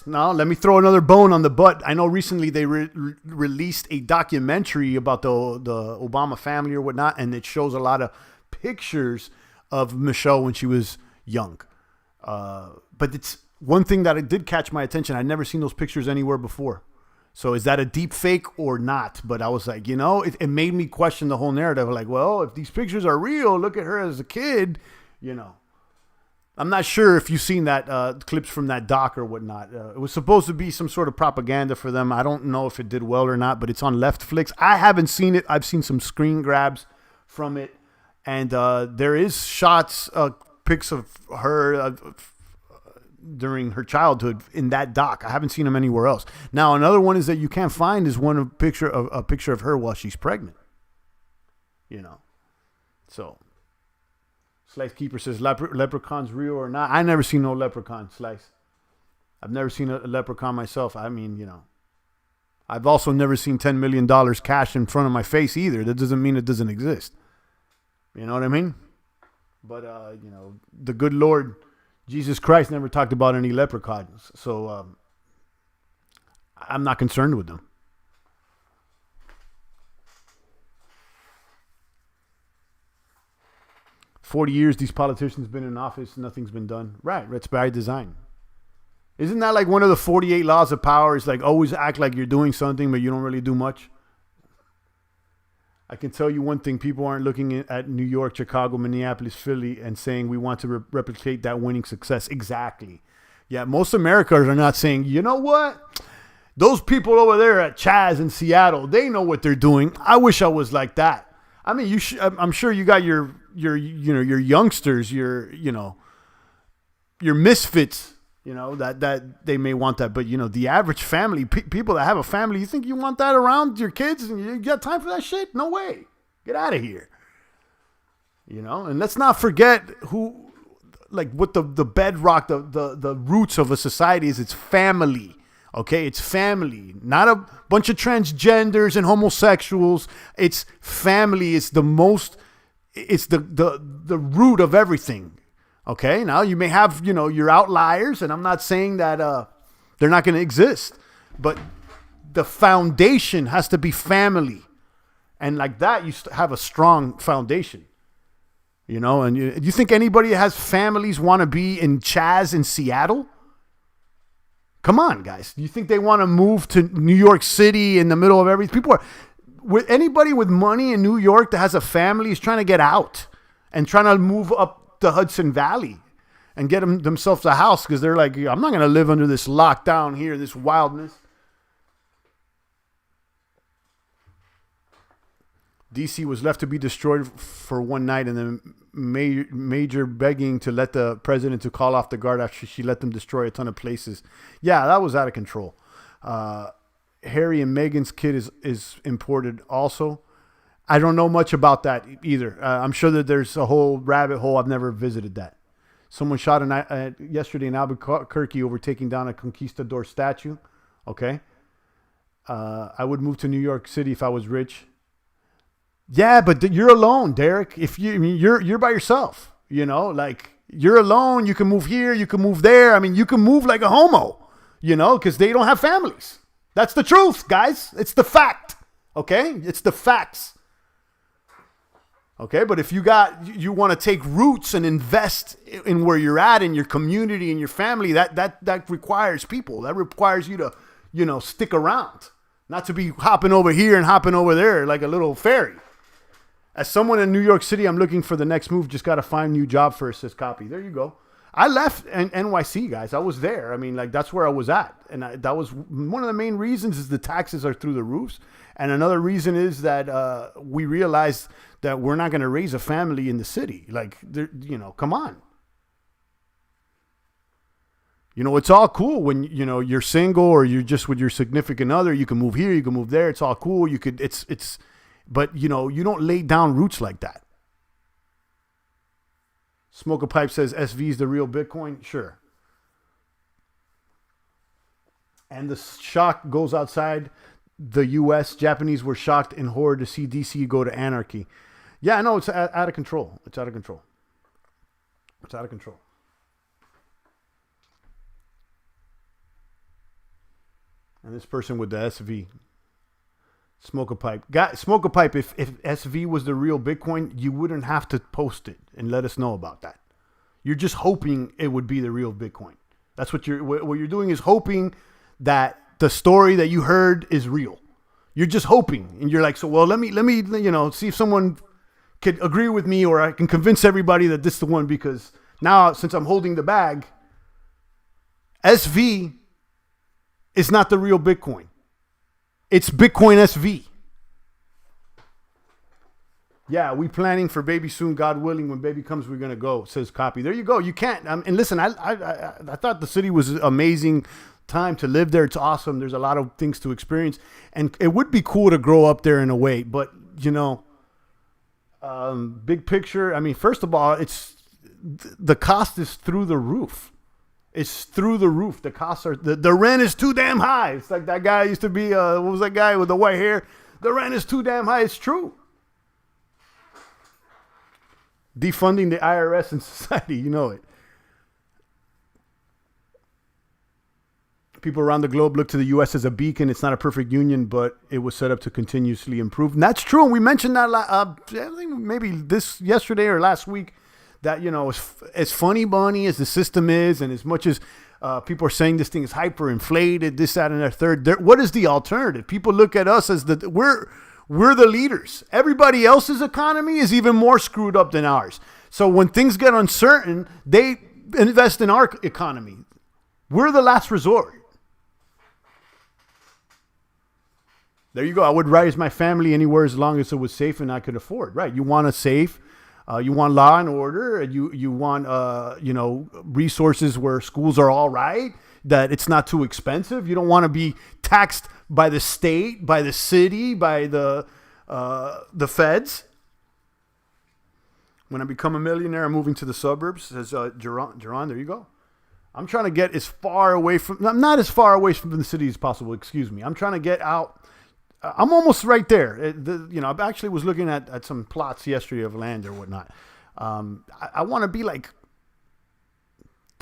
now let me throw another bone on the butt. I know recently they released a documentary about the Obama family or whatnot, and it shows a lot of pictures of Michelle when she was young. But it's one thing that it did catch my attention. I'd never seen those pictures anywhere before. So is that a deep fake or not? But I was like, it made me question the whole narrative. Like, well, if these pictures are real, look at her as a kid, I'm not sure if you've seen that clips from that doc or whatnot. It was supposed to be some sort of propaganda for them. I don't know if it did well or not, but it's on Leftflix. I haven't seen it. I've seen some screen grabs from it, and there is shots, pics of her during her childhood in that doc. I haven't seen them anywhere else. Now, another one is that you can't find is a picture of her while she's pregnant. So. Slice Keeper says, leprechauns real or not? I never seen no leprechaun, Slice. I've never seen a leprechaun myself. I mean, I've also never seen $10 million cash in front of my face either. That doesn't mean it doesn't exist. You know what I mean? But, the good Lord, Jesus Christ, never talked about any leprechauns. So, I'm not concerned with them. 40 years these politicians been in office, nothing's been done. Right, that's by design. Isn't that like one of the 48 laws of power? It's like always act like you're doing something, but you don't really do much. I can tell you one thing. People aren't looking at New York, Chicago, Minneapolis, Philly, and saying we want to replicate that winning success. Exactly. Yeah, most Americans are not saying, you know what? Those people over there at Chaz in Seattle, they know what they're doing. I wish I was like that. I mean, I'm sure you got your youngsters, your misfits, that they may want that. But, the average family, people that have a family, you think you want that around your kids and you got time for that shit? No way. Get out of here. And let's not forget what the bedrock, the roots of a society is. It's family. Okay, it's family, not a bunch of transgenders and homosexuals. It's family. It's the root of everything. Okay, now you may have, your outliers, and I'm not saying that they're not going to exist, but the foundation has to be family. And like that, you have a strong foundation, and you think anybody that has families want to be in Chaz in Seattle? Come on, guys. You think they want to move to New York City in the middle of everything? Anybody with money in New York that has a family is trying to get out and trying to move up the Hudson Valley and get themselves a house because they're like, I'm not going to live under this lockdown here, this wildness. DC was left to be destroyed for one night, and then major begging to let the president to call off the guard after she let them destroy a ton of places. Yeah, that was out of control. Harry and Meghan's kid is imported also. I don't know much about that either. I'm sure that there's a whole rabbit hole. I've never visited that. Someone shot yesterday in Albuquerque over taking down a conquistador statue. Okay. I would move to New York City if I was rich. Yeah, but you're alone, Derek. You're by yourself, like you're alone. You can move here. You can move there. I mean, you can move like a homo, because they don't have families. That's the truth, guys. It's the fact. Okay. It's the facts. Okay, but if you want to take roots and invest in where you're at, in your community, in your family, that requires people. That requires you to, stick around, not to be hopping over here and hopping over there like a little fairy. As someone in New York City, I'm looking for the next move. Just got to find a new job first, says Copy. There you go. I left NYC, guys. I was there. I mean, like, that's where I was at. And that was one of the main reasons is the taxes are through the roofs. And another reason is that we realized that we're not going to raise a family in the city. Like, come on. It's all cool when, you're single or you're just with your significant other. You can move here, you can move there. It's all cool. But, you don't lay down roots like that. Smoke a Pipe says SV is the real Bitcoin. Sure. And the shock goes outside the U.S. Japanese were shocked and horror to see DC go to anarchy. Yeah, I know it's out of control. It's out of control. It's out of control. And this person with the SV. Smoke a Pipe. Smoke a Pipe, if SV was the real Bitcoin, you wouldn't have to post it and let us know about that. You're just hoping it would be the real Bitcoin. That's what you're doing is hoping that the story that you heard is real. You're just hoping. And you're like, so, well, let me, see if someone could agree with me or I can convince everybody that this is the one because now since I'm holding the bag, SV is not the real Bitcoin. It's Bitcoin SV. Yeah, we planning for baby soon. God willing, when baby comes, we're gonna go. Says Copy. There you go. You can't. And listen, I thought the city was amazing time to live there. It's awesome. There's a lot of things to experience, and it would be cool to grow up there in a way. But big picture. I mean, first of all, the cost is through the roof. It's through the roof. The costs are, the rent is too damn high. It's like that guy used to be, what was that guy with the white hair? The rent is too damn high. It's true. Defunding the IRS and society, you know it. People around the globe look to the U.S. as a beacon. It's not a perfect union, but it was set up to continuously improve. And that's true. And we mentioned that, I think maybe yesterday or last week. That, as funny bunny as the system is, and as much as people are saying this thing is hyperinflated, this, that, and that third, what is the alternative? People look at us as we're the leaders. Everybody else's economy is even more screwed up than ours. So when things get uncertain, they invest in our economy. We're the last resort. There you go. I would raise my family anywhere as long as it was safe and I could afford. Right. You want a safe. You want law and order, and you want resources where schools are all right, that it's not too expensive. You don't want to be taxed by the state, by the city, by the feds. When I become a millionaire, I'm moving to the suburbs, says Geron. There you go. I'm trying to get as far away from, not as far away from the city as possible. Excuse me. I'm trying to get out. I'm almost right there. I actually was looking at some plots yesterday of land or whatnot. I want to be like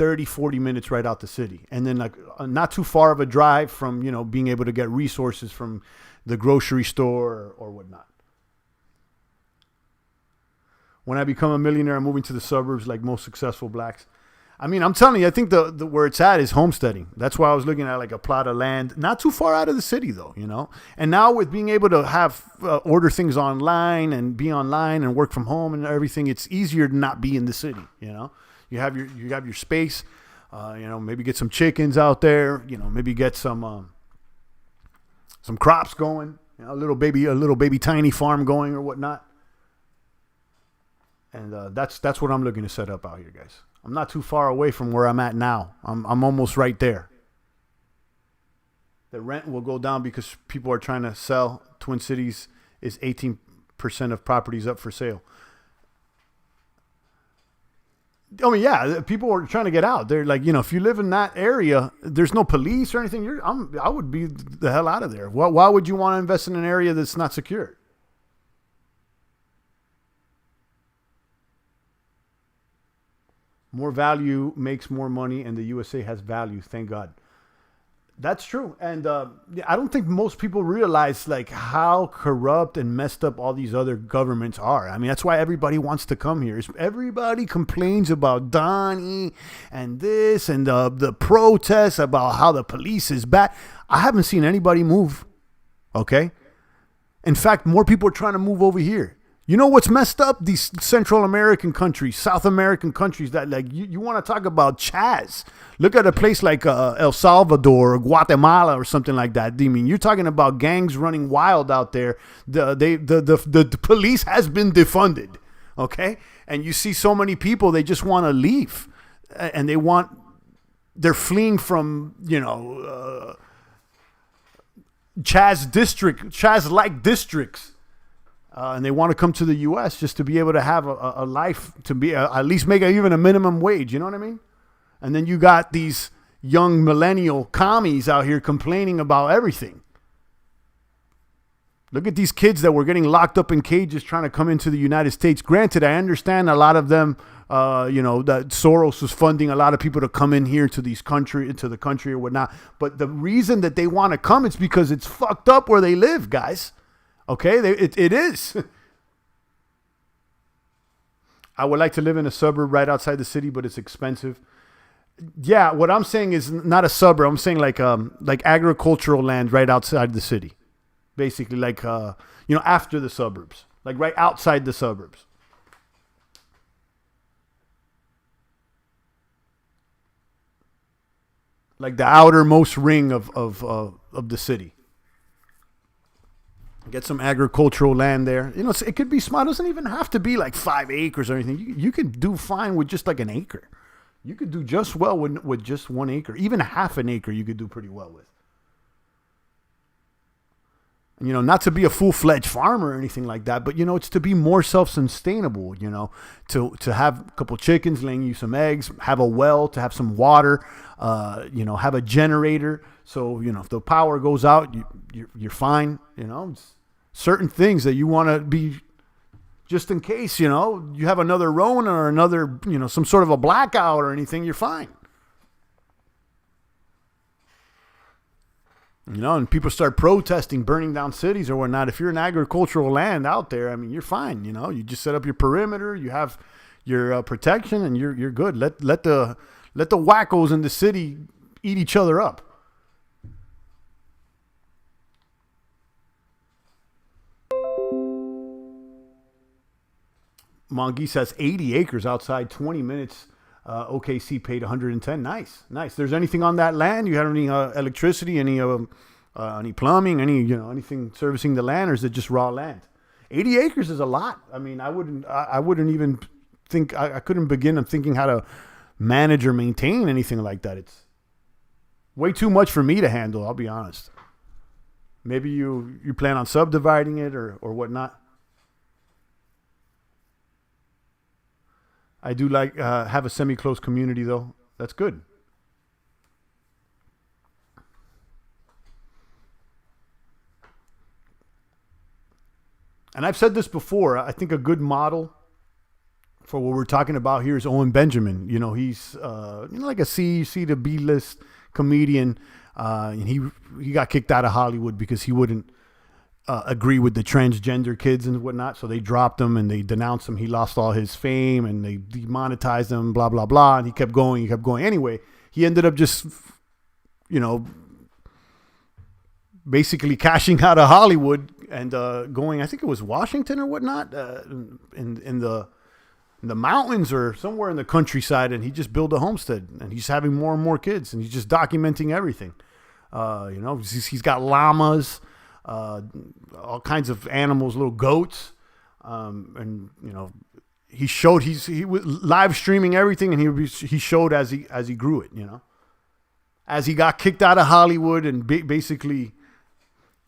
30, 40 minutes right out the city. And then like not too far of a drive from, being able to get resources from the grocery store or whatnot. When I become a millionaire, I'm moving to the suburbs like most successful blacks. I mean, I'm telling you, I think the where it's at is homesteading. That's why I was looking at like a plot of land, not too far out of the city though, And now with being able to have order things online and be online and work from home and everything, it's easier to not be in the city. You have your space. Maybe get some chickens out there. Maybe get some crops going. A little baby tiny farm going or whatnot. And that's what I'm looking to set up out here, guys. I'm not too far away from where I'm at now. I'm almost right there. The rent will go down because people are trying to sell. Twin Cities is 18% of properties up for sale. I mean, yeah, people are trying to get out. They're like, if you live in that area, there's no police or anything. I would be the hell out of there. Why would you want to invest in an area that's not secure? More value makes more money, and the USA has value. Thank God. That's true. And I don't think most people realize like how corrupt and messed up all these other governments are. I mean, that's why everybody wants to come here. Everybody complains about Donnie and this and the protests about how the police is bad. I haven't seen anybody move. Okay. In fact, more people are trying to move over here. You know what's messed up? These Central American countries, South American countries that like you want to talk about Chaz. Look at a place like El Salvador or Guatemala or something like that. I mean, you're talking about gangs running wild out there. The police has been defunded, okay? And you see so many people, they just want to leave. And they're fleeing from, Chaz-like districts. And they want to come to the U.S. just to be able to have a life, to be at least make even a minimum wage. You know what I mean? And then you got these young millennial commies out here complaining about everything. Look at these kids that were getting locked up in cages trying to come into the United States. Granted, I understand a lot of them, that Soros was funding a lot of people to come in here into the country or whatnot. But the reason that they want to come is because it's fucked up where they live, guys. Okay, it is. I would like to live in a suburb right outside the city, but it's expensive. Yeah, what I'm saying is not a suburb. I'm saying like agricultural land right outside the city, basically like after the suburbs, like right outside the suburbs. Like the outermost ring of the city. Get some agricultural land there. It could be small. It doesn't even have to be like 5 acres or anything. You can do fine with just like an acre. You could do just well with just 1 acre. Even half an acre you could do pretty well with. Not to be a full-fledged farmer or anything like that, but, it's to be more self-sustainable, to have a couple chickens laying you some eggs, have a well, to have some water, have a generator. So, if the power goes out, you're fine. It's certain things that you want to be just in case, you have another Rona or another, some sort of a blackout or anything, you're fine. And people start protesting, burning down cities or whatnot. If you're in agricultural land out there, I mean, you're fine. You just set up your perimeter, you have your protection, and you're good. Let the wackos in the city eat each other up. Mongeese has 80 acres outside, 20 minutes. OKC paid 110. Nice. There's anything on that land? You have any electricity, any plumbing, anything servicing the land, or is it just raw land? 80 acres is a lot. I mean, I wouldn't even think, I couldn't begin on thinking how to manage or maintain anything like that. It's way too much for me to handle, I'll be honest. Maybe you plan on subdividing it or whatnot. I do like have a semi-close community, though. That's good. And I've said this before. I think a good model for what we're talking about here is Owen Benjamin. You know, he's like a C to B list comedian, and he got kicked out of Hollywood because he wouldn't agree with the transgender kids and whatnot. So they dropped him and they denounced him. He lost all his fame and they demonetized him. Blah blah blah. And he kept going. Anyway, he ended up just, basically cashing out of Hollywood and going. I think it was Washington or whatnot, in the mountains or somewhere in the countryside, and he just built a homestead, and he's having more and more kids, and he's just documenting everything. He's got llamas, all kinds of animals, little goats, and he showed he was live streaming everything, and he showed as he grew it, as he got kicked out of Hollywood and basically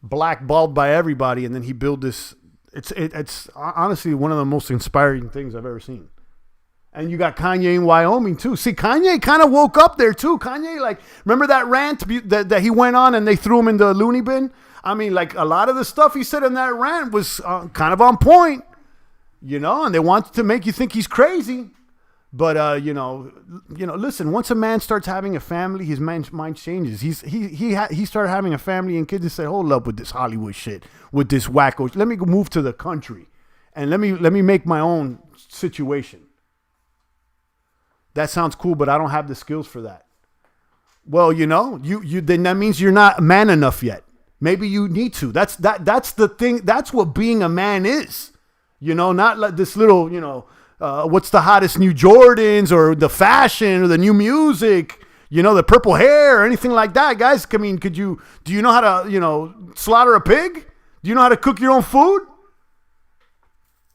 blackballed by everybody, and then he built this. It's honestly one of the most inspiring things I've ever seen. And you got Kanye in Wyoming too. See, Kanye kind of woke up there too. Kanye, remember that rant that he went on and they threw him in the loony bin? I mean, a lot of the stuff he said in that rant was kind of on point, and they wanted to make you think he's crazy. But, listen, once a man starts having a family, his mind changes. He started having a family and kids and said, hold up with this Hollywood shit, with this wacko. Let me go move to the country and let me make my own situation. That sounds cool, but I don't have the skills for that. Well, then that means you're not man enough yet. Maybe you need to. That's the thing. That's what being a man is. Not like this little, what's the hottest new Jordans or the fashion or the new music, the purple hair or anything like that, guys. I mean, do you know how to, slaughter a pig? Do you know how to cook your own food?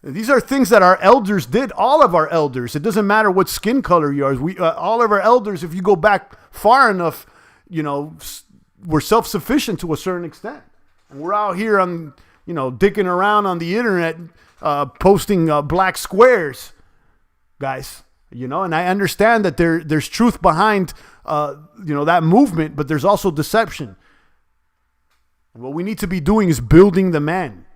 These are things that our elders did. All of our elders. It doesn't matter what skin color you are. All of our elders, if you go back far enough, we're self-sufficient to a certain extent. And we're out here on, dicking around on the internet, posting black squares. Guys, and I understand that there's truth behind, that movement, but there's also deception. And what we need to be doing is building the man,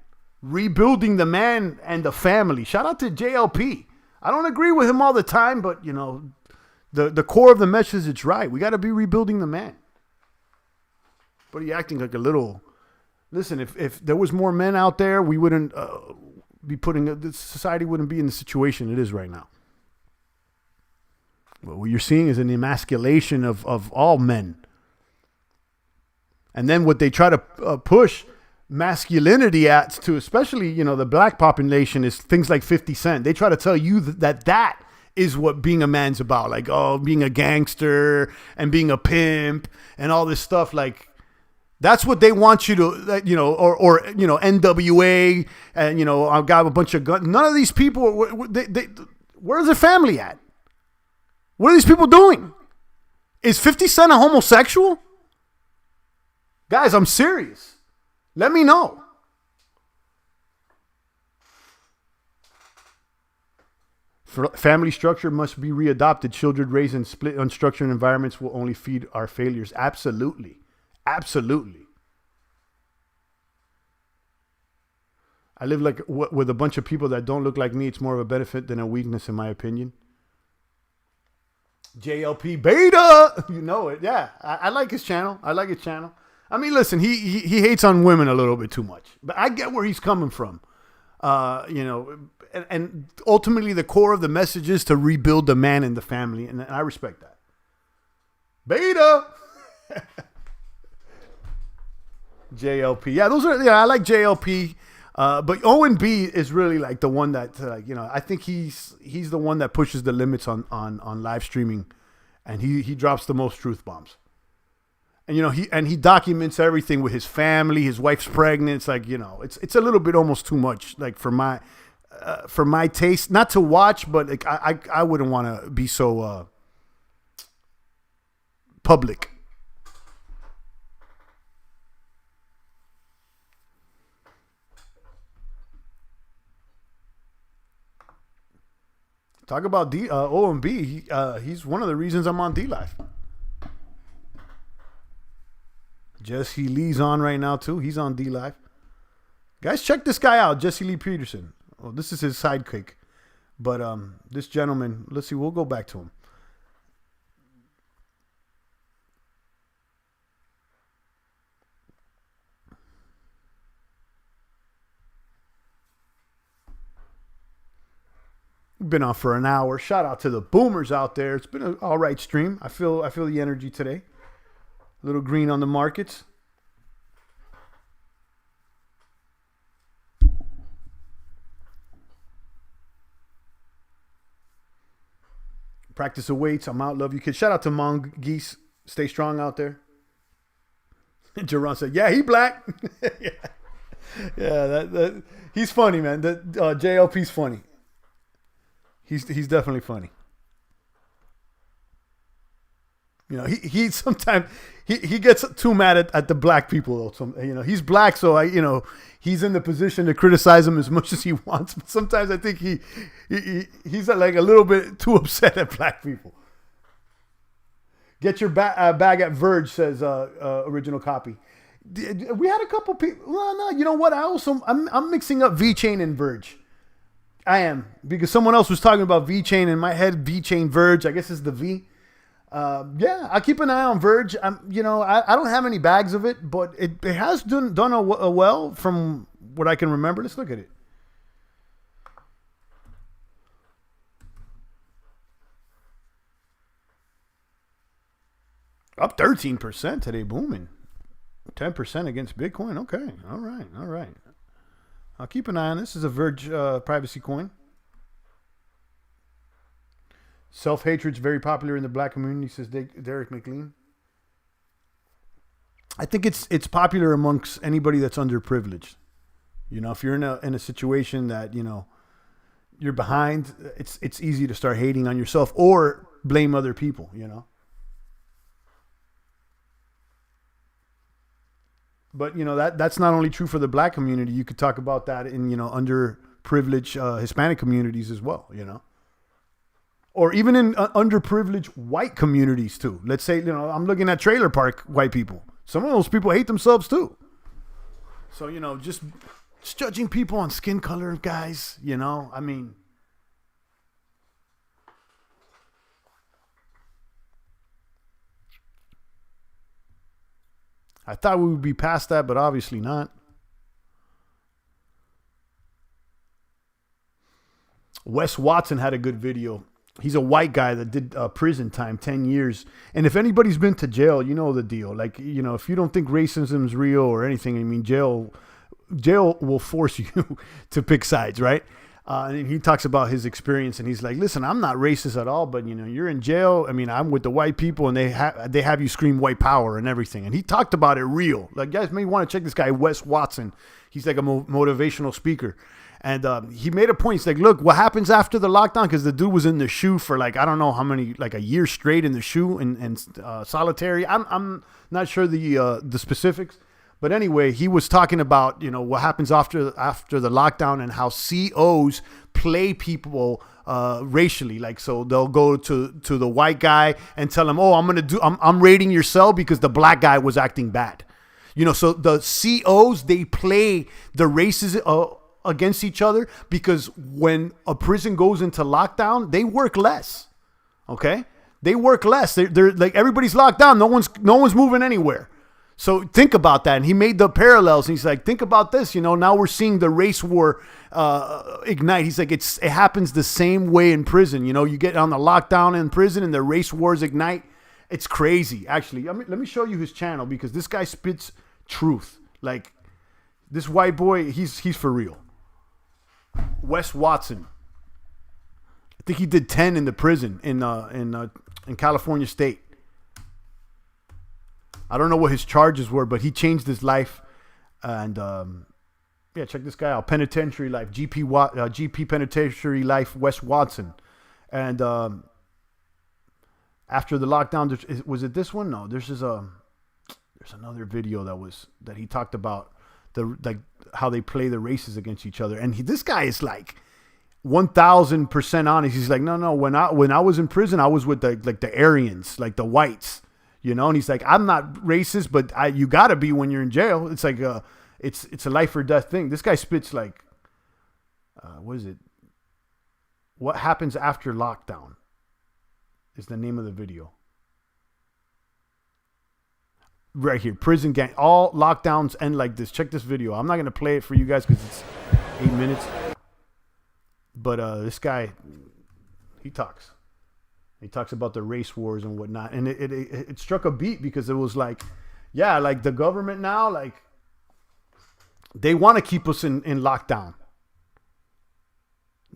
rebuilding the man and the family. Shout out to JLP. I don't agree with him all the time, but the core of the message is right. We got to be rebuilding the man. But are you acting like a little? Listen, if there was more men out there, we wouldn't be the society wouldn't be in the situation it is right now. But what you're seeing is an emasculation of all men. And then what they try to push masculinity at to, especially, the black population, is things like 50 Cent. They try to tell you that is what being a man's about. Like, being a gangster and being a pimp and all this stuff. Like, that's what they want you to, or NWA, and, I've got a bunch of guns. None of these people, where's their family at? What are these people doing? Is 50 Cent a homosexual? Guys, I'm serious. Let me know. Family structure must be readopted. Children raised in split, unstructured environments will only feed our failures. Absolutely. Absolutely. I live with a bunch of people that don't look like me. It's more of a benefit than a weakness, in my opinion. JLP Beta, you know it. Yeah, I like his channel. I mean, listen, he hates on women a little bit too much, but I get where he's coming from. And ultimately the core of the message is to rebuild the man and the family, and I respect that. Beta. JLP. Yeah, I like JLP. But Owen B is really like the one that, I think he's the one that pushes the limits on live streaming, and he drops the most truth bombs. And he documents everything with his family. His wife's pregnant. It's like, it's a little bit almost too much, like for my taste, not to watch, but like I wouldn't want to be so public. Talk about OMB. He's one of the reasons I'm on D-Live. Jesse Lee's on right now too. He's on D-Live. Guys, check this guy out, Jesse Lee Peterson. Well, this is his sidekick. But this gentleman, let's see, we'll go back to him. Been on for an hour. Shout out to the boomers out there. It's been an all right stream. I feel the energy today. A little green on the markets. Practice the weights. I'm out. Love you, kids. Shout out to Mongeese. Stay strong out there. Jerron said, "Yeah, he black." yeah, he's funny, man. JLP's funny. He's definitely funny. You know, he sometimes he gets too mad at the black people though. So, you know, he's black, so he's in the position to criticize him as much as he wants. But sometimes I think he's like a little bit too upset at black people. Get your bag at Verge, says original copy. We had a couple people. Well, no, you know what? I'm mixing up V-Chain and Verge. I am, because someone else was talking about V-Chain in my head. V-Chain, Verge, I guess it's the V. Yeah, I keep an eye on Verge. I don't have any bags of it, but it has done a well from what I can remember. Let's look at it. Up 13% today, booming. 10% against Bitcoin. Okay, all right. I'll keep an eye on this. This is a Verge privacy coin. Self-hatred's very popular in the black community, says Derek McLean. I think it's popular amongst anybody that's underprivileged. You know, if you're in a situation that, you know, you're behind, it's easy to start hating on yourself or blame other people, you know. But, you know, that's not only true for the black community. You could talk about that in, you know, underprivileged Hispanic communities as well, you know. Or even in underprivileged white communities too. Let's say, you know, I'm looking at trailer park white people. Some of those people hate themselves too. So, you know, just judging people on skin color, guys, you know, I mean. I thought we would be past that, but obviously not. Wes Watson had a good video. He's a white guy that did prison time, 10 years. And if anybody's been to jail, you know the deal. Like, you know, if you don't think racism is real or anything, I mean, jail will force you to pick sides, right? And he talks about his experience, and he's like, listen, I'm not racist at all, but, you know, you're in jail. I mean, I'm with the white people, and they have you scream white power and everything. And he talked about it real. Like, guys may want to check this guy, Wes Watson. He's like a motivational speaker. And he made a point. He's like, look, what happens after the lockdown? Because the dude was in the shoe for like, I don't know how many, like a year straight in the shoe and solitary. I'm not sure the specifics. But anyway, he was talking about, you know, what happens after the lockdown and how COs play people racially. Like, so they'll go to the white guy and tell him, oh, I'm raiding your cell because the black guy was acting bad. You know, so the COs, they play the races against each other because when a prison goes into lockdown, they work less. Okay? They work less. They're like, everybody's locked down. No one's moving anywhere. So think about that. And he made the parallels. And he's like, think about this. You know, now we're seeing the race war ignite. He's like, it happens the same way in prison. You know, you get on the lockdown in prison and the race wars ignite. It's crazy. Actually, let me show you his channel because this guy spits truth. Like, this white boy, he's for real. Wes Watson. I think he did 10 in the prison in California State. I don't know what his charges were, but he changed his life. And yeah, check this guy out. Penitentiary Life, GP Penitentiary Life, Wes Watson. And after the lockdown, was it this one? No, there's another video that he talked about how they play the races against each other. And this guy is like 1,000% honest. He's like, no. When I was in prison, I was with the Aryans, like the whites. You know, and he's like, I'm not racist, but you gotta be when you're in jail. It's like it's a life or death thing. This guy spits like, what is it? What happens after lockdown is the name of the video. Right here, prison gang. All lockdowns end like this. Check this video. I'm not going to play it for you guys because it's 8 minutes. But this guy, he talks. He talks about the race wars and whatnot. And it struck a beat because it was like, yeah, like the government now, like they want to keep us in lockdown.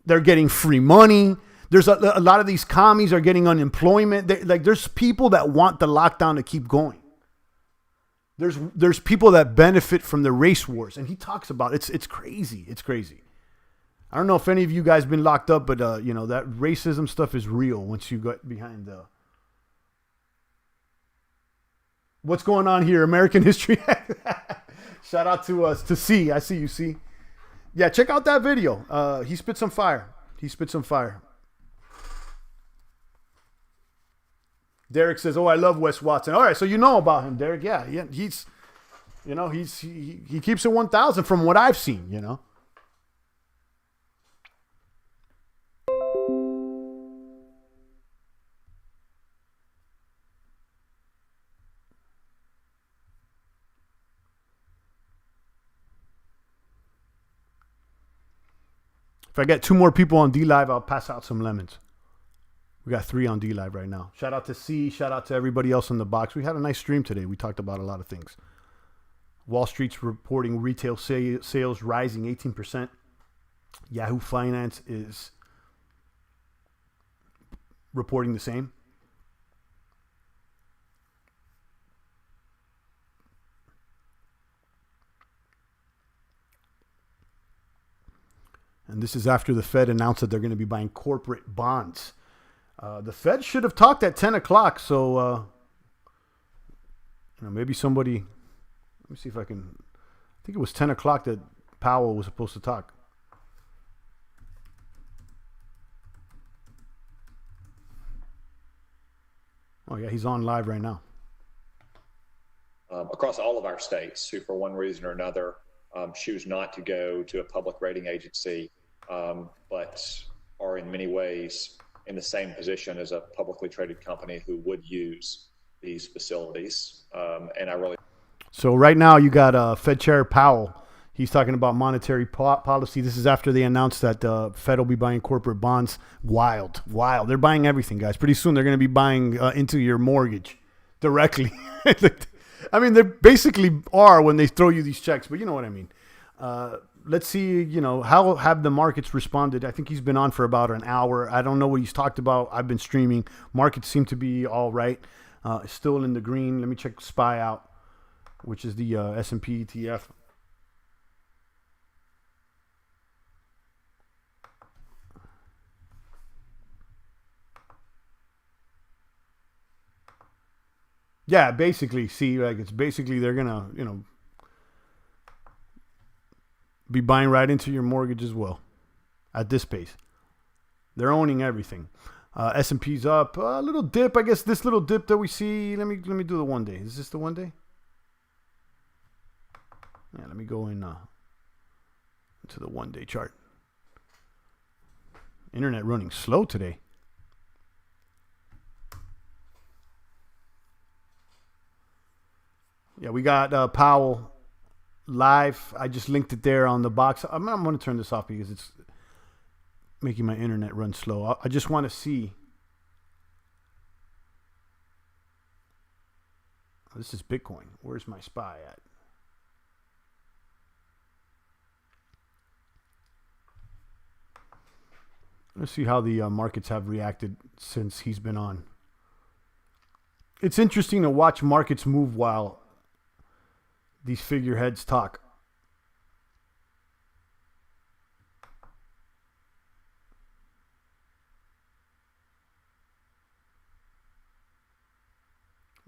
They're getting free money. There's a lot of these commies are getting unemployment. There's people that want the lockdown to keep going. There's people that benefit from the race wars, and he talks about it. It's crazy. It's crazy. I don't know if any of you guys been locked up, but that racism stuff is real once you get behind the. What's going on here? American history. Shout out to us to C. I see you, C. Yeah, check out that video. He spit some fire. Derek says, "Oh, I love Wes Watson." All right, so you know about him, Derek. Yeah, he's he keeps it 1,000 from what I've seen. If I get 2 more people on D Live, I'll pass out some lemons. We got 3 on D Live right now. Shout out to C. Shout out to everybody else in the box. We had a nice stream today. We talked about a lot of things. Wall Street's reporting retail sales rising 18%. Yahoo Finance is reporting the same. And this is after the Fed announced that they're going to be buying corporate bonds. The Fed should have talked at 10 o'clock, so maybe somebody... Let me see if I can... I think it was 10 o'clock that Powell was supposed to talk. Oh, yeah, he's on live right now. Across all of our states who, for one reason or another, choose not to go to a public rating agency, but are in many ways in the same position as a publicly traded company who would use these facilities. So right now you got Fed Chair Powell. He's talking about monetary policy. This is after they announced that the Fed will be buying corporate bonds. Wild. They're buying everything, guys. Pretty soon they're going to be buying into your mortgage directly. I mean, they basically are when they throw you these checks, but you know what I mean. Let's see, how have the markets responded? I think he's been on for about an hour. I don't know what he's talked about. I've been streaming. Markets seem to be all right. Still in the green. Let me check SPY out, which is the S&P ETF. Yeah, basically, see, like it's basically they're gonna, be buying right into your mortgage as well at this pace. They're owning everything. S&P's up a little dip. I guess this little dip that we see. Let me do the 1 day. Is this the 1 day? Yeah, let me go in into the 1 day chart. Internet running slow today. Yeah, we got Powell live. I just linked it there on the box. I'm going to turn this off because it's making my internet run slow. I just want to see. This is Bitcoin. Where's my SPY at? Let's see how the markets have reacted since he's been on. It's interesting to watch markets move while these figureheads talk.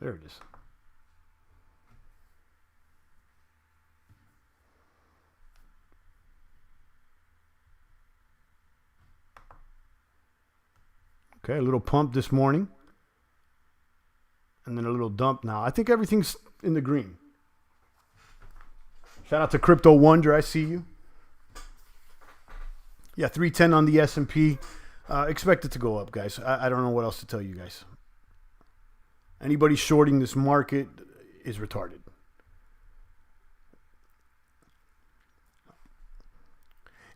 There it is. Okay, a little pump this morning. And then a little dump now. I think everything's in the green. Shout out to Crypto Wonder. I see you. Yeah, 310 on the S&P. Expect it to go up, guys. I don't know what else to tell you guys. Anybody shorting this market is retarded.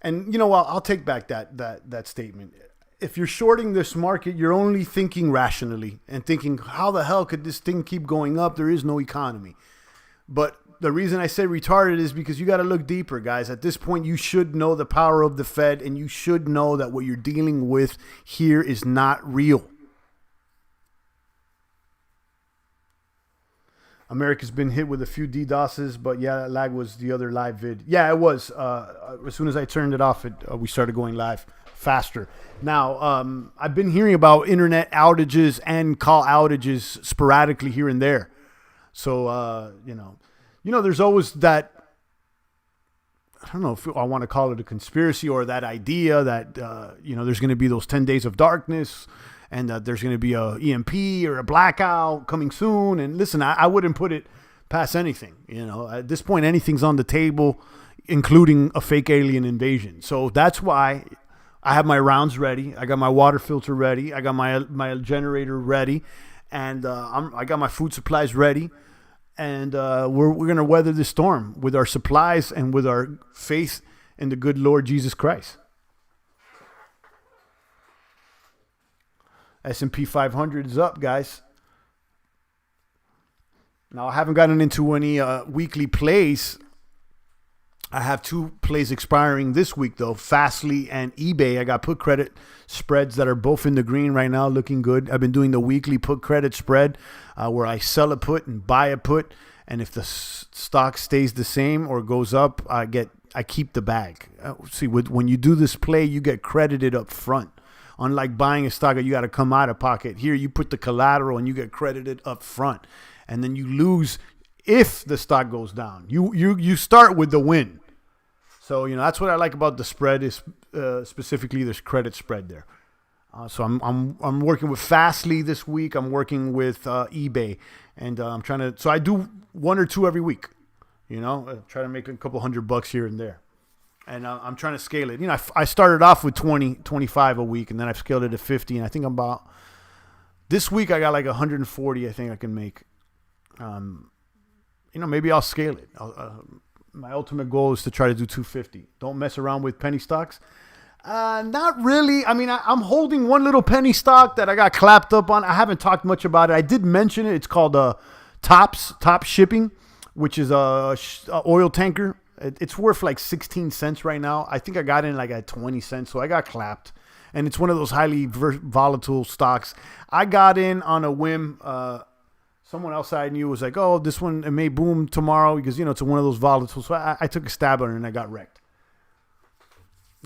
And you know what? I'll take back that statement. If you're shorting this market, you're only thinking rationally and thinking, how the hell could this thing keep going up? There is no economy. But the reason I say retarded is because you got to look deeper, guys. At this point, you should know the power of the Fed, and you should know that what you're dealing with here is not real. America's been hit with a few DDoSes, but yeah, that lag was the other live vid. Yeah, it was. As soon as I turned it off, we started going live faster. Now, I've been hearing about internet outages and call outages sporadically here and there. So, there's always that, I don't know if I want to call it a conspiracy or that idea that, there's going to be those 10 days of darkness and that there's going to be a EMP or a blackout coming soon. And listen, I wouldn't put it past anything. At this point, anything's on the table, including a fake alien invasion. So that's why I have my rounds ready. I got my water filter ready. I got my generator ready. And I got my food supplies ready. And we're going to weather this storm with our supplies and with our faith in the good Lord Jesus Christ. S&P 500 is up, guys. Now, I haven't gotten into any weekly plays. I have 2 plays expiring this week, though. Fastly and eBay. I got put credit spreads that are both in the green right now, looking good. I've been doing the weekly put credit spread where I sell a put and buy a put. And if the stock stays the same or goes up, I keep the bag. See, when you do this play, you get credited up front. Unlike buying a stock that you got to come out of pocket. Here, you put the collateral and you get credited up front. And then you lose if the stock goes down. You start with the win. So, that's what I like about the spread is specifically this credit spread there. So I'm working with Fastly this week. I'm working with eBay. And I'm trying to, so I do 1 or 2 every week. Try to make a couple $100 here and there. And I'm trying to scale it. I started off with 20, 25 a week, and then I've scaled it to 50. And I think this week I got like 140 I think I can make. Maybe I'll scale it. My ultimate goal is to try to do 250. Don't mess around with penny stocks. Not really. I mean, I'm holding one little penny stock that I got clapped up on. I haven't talked much about it. I did mention it. It's called Top Shipping, which is a oil tanker. It's worth like 16 cents right now. I think I got in like at 20 cents, so I got clapped. And it's one of those highly volatile stocks. I got in on a whim. Someone else I knew was like, oh, this one, it may boom tomorrow because, it's one of those volatile. So I took a stab at it and I got wrecked.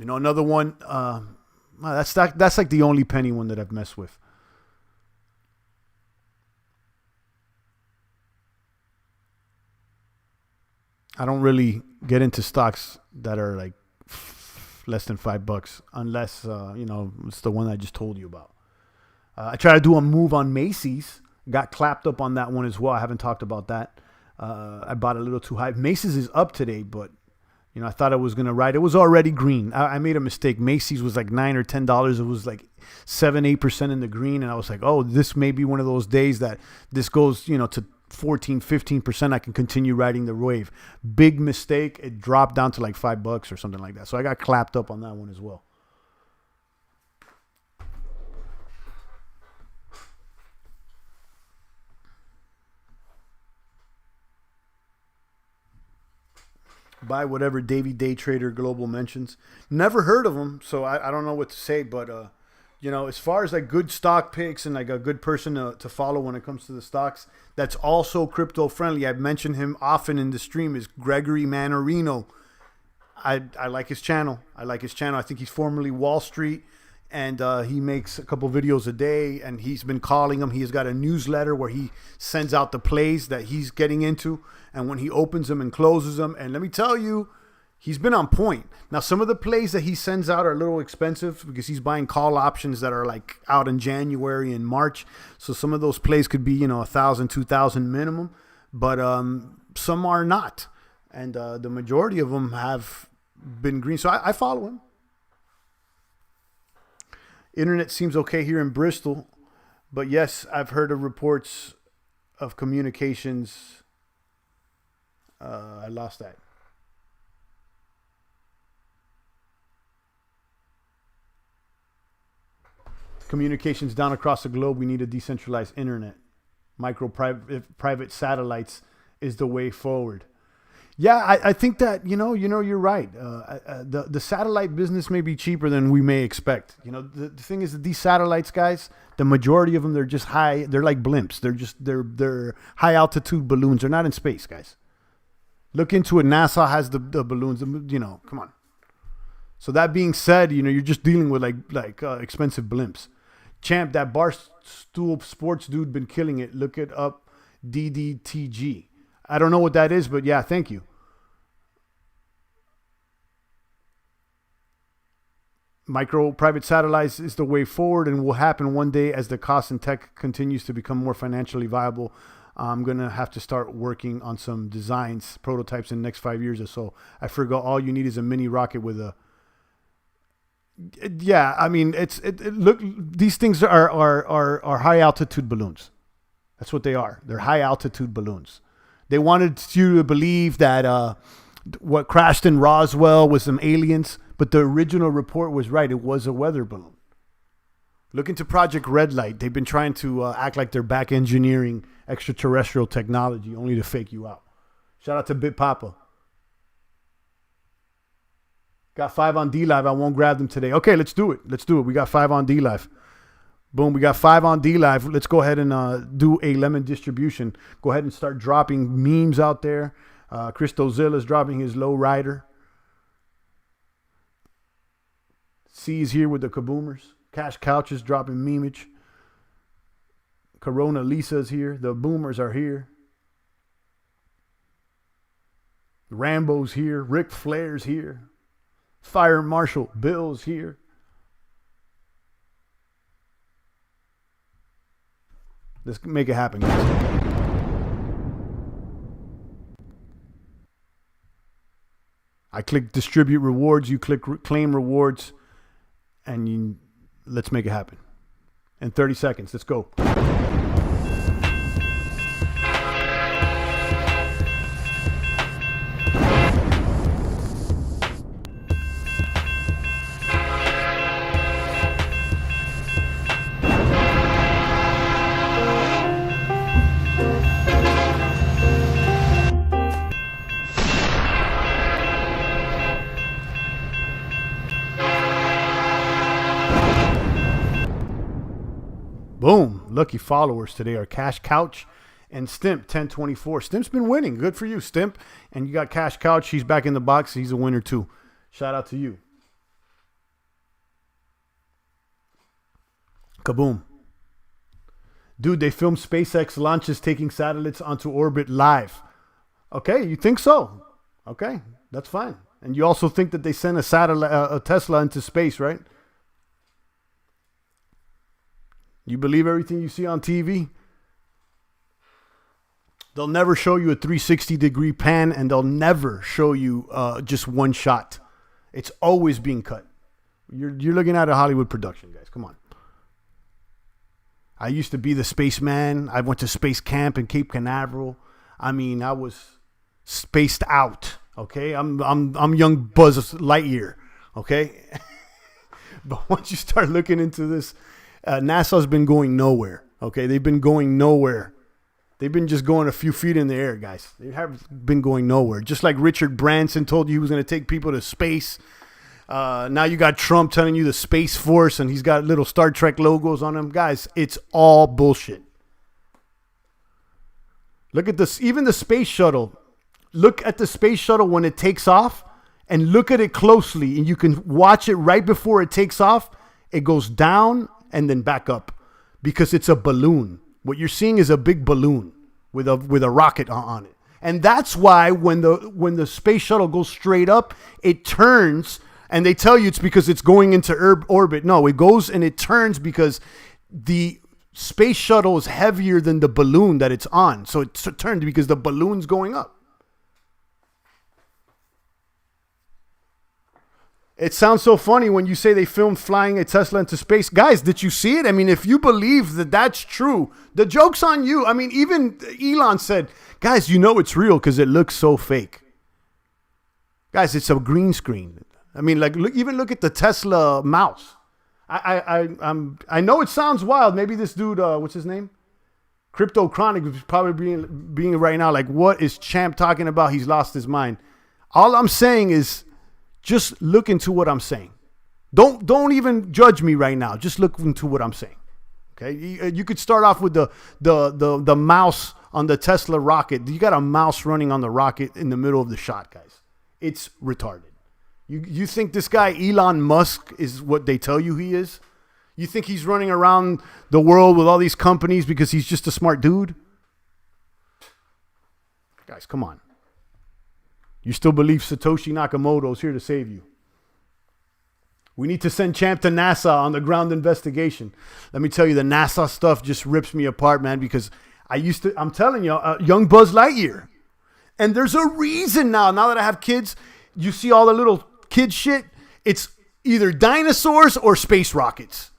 Another one, that's like the only penny one that I've messed with. I don't really get into stocks that are like less than $5 unless, it's the one I just told you about. I tried to do a move on Macy's. Got clapped up on that one as well. I haven't talked about that. I bought a little too high. Macy's is up today, but I thought I was going to ride. It was already green. I made a mistake. Macy's was like $9 or $10. It was like 7-8% in the green. And I was like, oh, this may be one of those days that this goes, to 14-15%. I can continue riding the wave. Big mistake. It dropped down to like $5 or something like that. So I got clapped up on that one as well. Buy whatever Davey Day Trader Global mentions. Never heard of them, so I don't know what to say. But, as far as like good stock picks and like a good person to follow when it comes to the stocks, that's also crypto friendly. I've mentioned him often in the stream is Gregory Mannarino. I like his channel. I think he's formerly Wall Street. And he makes a couple videos a day, and he's been calling them. He's got a newsletter where he sends out the plays that he's getting into, and when he opens them and closes them. And let me tell you, he's been on point. Now, some of the plays that he sends out are a little expensive because he's buying call options that are like out in January and March. So some of those plays could be, $1,000, $2,000 minimum, but some are not. And the majority of them have been green. So I follow him. Internet seems okay here in Bristol, but yes, I've heard of reports of communications. I lost that. Communications down across the globe. We need a decentralized internet. Private satellites is the way forward. Yeah, I think that you're right. The satellite business may be cheaper than we may expect. The thing is that these satellites, guys, the majority of them, they're just high. They're like blimps. They're high altitude balloons. They're not in space, guys. Look into it. NASA has the balloons. Come on. So that being said, you're just dealing with like expensive blimps. Champ, that Barstool Sports dude been killing it. Look it up, DDTG. I don't know what that is, but yeah, thank you. Micro private satellites is the way forward and will happen one day as the cost in tech continues to become more financially viable. I'm going to have to start working on some designs, prototypes in the next 5 years or so. I forgot all you need is a mini rocket with a... Yeah, I mean, look, these things are high altitude balloons. That's what they are. They're high altitude balloons. They wanted you to believe that what crashed in Roswell was some aliens, but the original report was right. It was a weather balloon. Look into Project Red Light. They've been trying to act like they're back engineering extraterrestrial technology only to fake you out. Shout out to Bit Papa. Got 5 on D Live. I won't grab them today. Okay, let's do it. We got 5 on D Live. Boom, we got 5 on D Live. Let's go ahead and do a lemon distribution. Go ahead and start dropping memes out there. Christozilla's dropping his low rider. C is here with the kaboomers. Cash Couch is dropping memeage. Corona Lisa's here. The boomers are here. Rambo's here. Ric Flair's here. Fire Marshal Bill's here. Let's make it happen, guys. I click distribute rewards. You click claim rewards. And let's make it happen. In 30 seconds. Let's go. Boom. Lucky followers today are Cash Couch and Stimp 1024. Stimp's been winning. Good for you, Stimp. And you got Cash Couch. He's back in the box. He's a winner too. Shout out to you. Kaboom. Dude, they filmed SpaceX launches taking satellites onto orbit live. Okay, you think so? Okay, that's fine. And you also think that they sent a Tesla into space, right? You believe everything you see on TV? They'll never show you a 360-degree pan, and they'll never show you just one shot. It's always being cut. You're looking at a Hollywood production, guys. Come on. I used to be the spaceman. I went to space camp in Cape Canaveral. I mean, I was spaced out. Okay, I'm young Buzz Lightyear. Okay, but once you start looking into this. NASA's been going nowhere. Okay, they've been going nowhere. They've been just going a few feet in the air, guys. They haven't been going nowhere. Just like Richard Branson told you he was going to take people to space. Now you got Trump telling you the Space Force, and he's got little Star Trek logos on them. Guys, it's all bullshit. Look at this. Even the space shuttle. Look at the space shuttle when it takes off, and look at it closely, and you can watch it right before it takes off. It goes down and then back up because it's a balloon. What you're seeing is a big balloon with a rocket on it. And that's why when the space shuttle goes straight up, it turns, and they tell you it's because it's going into orbit. No, it goes and it turns because the space shuttle is heavier than the balloon that it's on. So it's turned because the balloon's going up. It sounds so funny when you say they filmed flying a Tesla into space. Guys, did you see it? I mean, if you believe that that's true, the joke's on you. I mean, even Elon said, guys, you know it's real because it looks so fake. Guys, it's a green screen. I mean, like, even look at the Tesla mouse. I know it sounds wild. Maybe this dude, what's his name? Crypto Chronic is probably being right now like, what is Champ talking about? He's lost his mind. All I'm saying is, just look into what I'm saying. Don't even judge me right now. Just look into what I'm saying. Okay, you could start off with the mouse on the Tesla rocket. You got a mouse running on the rocket in the middle of the shot, guys. It's retarded. You think this guy Elon Musk is what they tell you he is? You think he's running around the world with all these companies because he's just a smart dude? Guys, come on. You still believe Satoshi Nakamoto is here to save you? We need to send Champ to NASA on the ground investigation. Let me tell you, the NASA stuff just rips me apart, man, because I'm telling you, young Buzz Lightyear. And there's a reason now that I have kids, you see all the little kid shit, it's either dinosaurs or space rockets.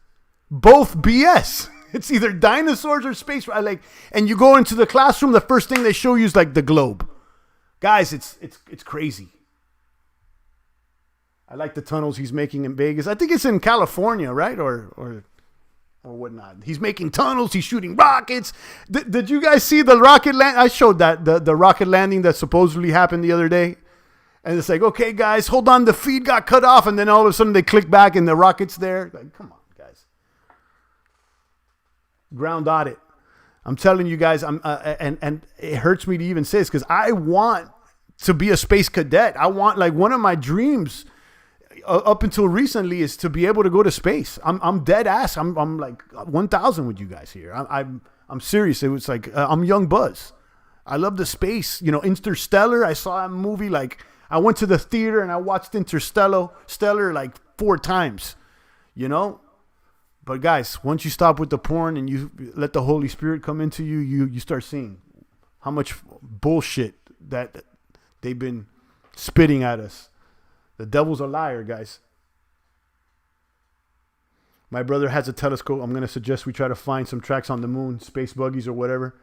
Both BS. It's either dinosaurs or space rockets. And you go into the classroom, the first thing they show you is like the globe. Guys, it's crazy. I like the tunnels he's making in Vegas. I think it's in California, right? Or whatnot. He's making tunnels. He's shooting rockets. Did you guys see the rocket land? I showed that the rocket landing that supposedly happened the other day. And it's like, okay, guys, hold on. The feed got cut off. And then all of a sudden they click back and the rocket's there. Like, come on, guys. Ground audit. I'm telling you guys, and it hurts me to even say this because I want to be a space cadet. I want, like, one of my dreams up until recently is to be able to go to space. I'm dead ass. I'm like 1,000 with you guys here. I'm serious. It was like I'm young Buzz. I love the space. You know, Interstellar. I saw a movie. Like, I went to the theater and I watched Interstellar like 4 times. You know. But guys, once you stop with the porn and you let the Holy Spirit come into you, you start seeing how much bullshit that they've been spitting at us. The devil's a liar, guys. My brother has a telescope. I'm going to suggest we try to find some tracks on the moon, space buggies or whatever.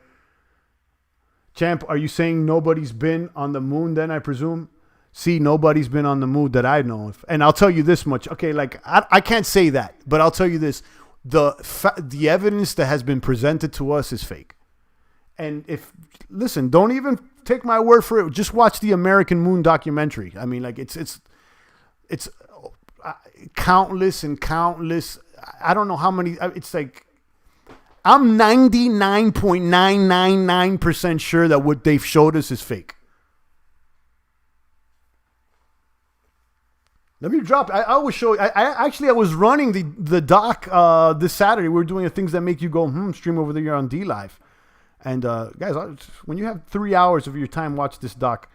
Champ, are you saying nobody's been on the moon then, I presume? See, nobody's been on the moon that I know of. And I'll tell you this much. Okay, like, I can't say that, but I'll tell you this. The evidence that has been presented to us is fake. And listen, don't even take my word for it. Just watch the American Moon documentary. I mean, like, it's countless and countless. I don't know how many. It's like, I'm 99.999% sure that what they've showed us is fake. Let me drop. I will show you. I was running the doc this Saturday. We were doing the things that make you go, stream over there on DLive. And guys, when you have 3 hours of your time, watch this doc.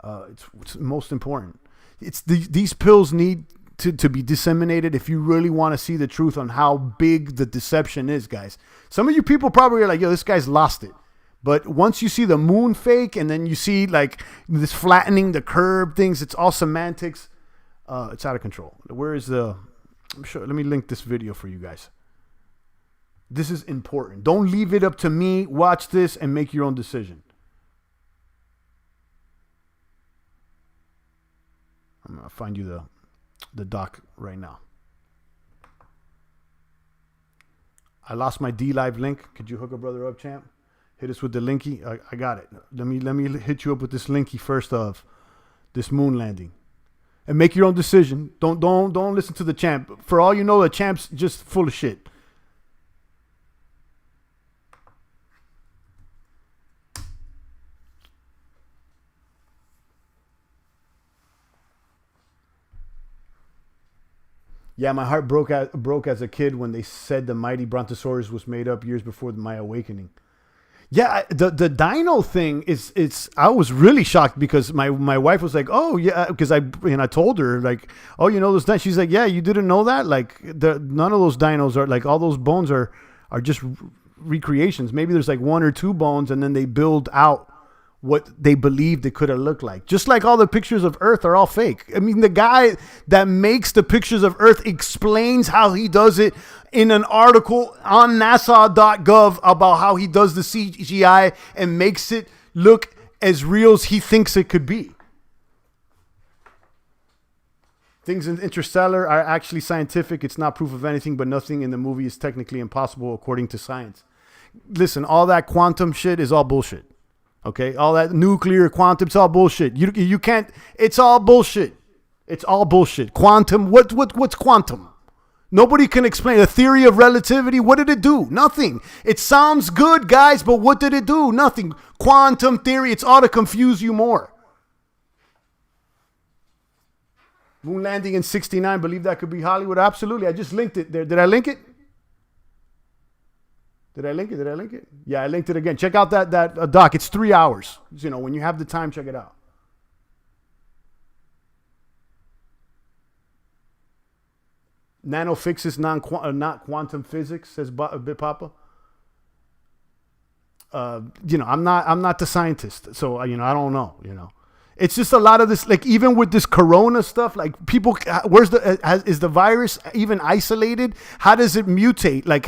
It's most important. These pills need to be disseminated if you really want to see the truth on how big the deception is, guys. Some of you people probably are like, yo, this guy's lost it. But once you see the moon fake and then you see like this flattening the curve things, it's all semantics. It's out of control. Where is I'm sure. Let me link this video for you guys. This is important. Don't leave it up to me. Watch this and make your own decision. I'm going to find you the doc right now. I lost my DLive link. Could you hook a brother up, champ? Hit us with the linky. I got it. Let me hit you up with this linky first of this moon landing. And make your own decision. Don't listen to the champ. For all you know, the champ's just full of shit. Yeah, my heart broke as a kid when they said the mighty Brontosaurus was made up years before my awakening. Yeah, the dino thing is I was really shocked because my wife was like, oh yeah, because I told her like, oh, you know those dinos. She's like, yeah, you didn't know that? Like none of those dinos are like, all those bones are just recreations. Maybe there's like 1 or 2 bones and then they build out what they believed it could have looked like. Just like all the pictures of Earth are all fake. I mean, the guy that makes the pictures of Earth explains how he does it in an article on NASA.gov about how he does the CGI and makes it look as real as he thinks it could be. Things in Interstellar are actually scientific. It's not proof of anything, but nothing in the movie is technically impossible according to science. Listen, all that quantum shit is all bullshit. Okay, all that nuclear quantum, it's all bullshit. You can't. It's all bullshit. It's all bullshit. Quantum. What's quantum? Nobody can explain. The theory of relativity. What did it do? Nothing. It sounds good, guys, but what did it do? Nothing. Quantum theory. It's all to confuse you more. Moon landing in '69. Believe that could be Hollywood? Absolutely. I just linked it there. Did I link it? Did I link it? Yeah, I linked it again. Check out that doc. It's 3 hours. You know, when you have the time, check it out. Nanofix is not quantum physics, says Bit Papa. You know, I'm not the scientist, so I don't know. You know, it's just a lot of this. Like even with this Corona stuff, like people, is the virus even isolated? How does it mutate? Like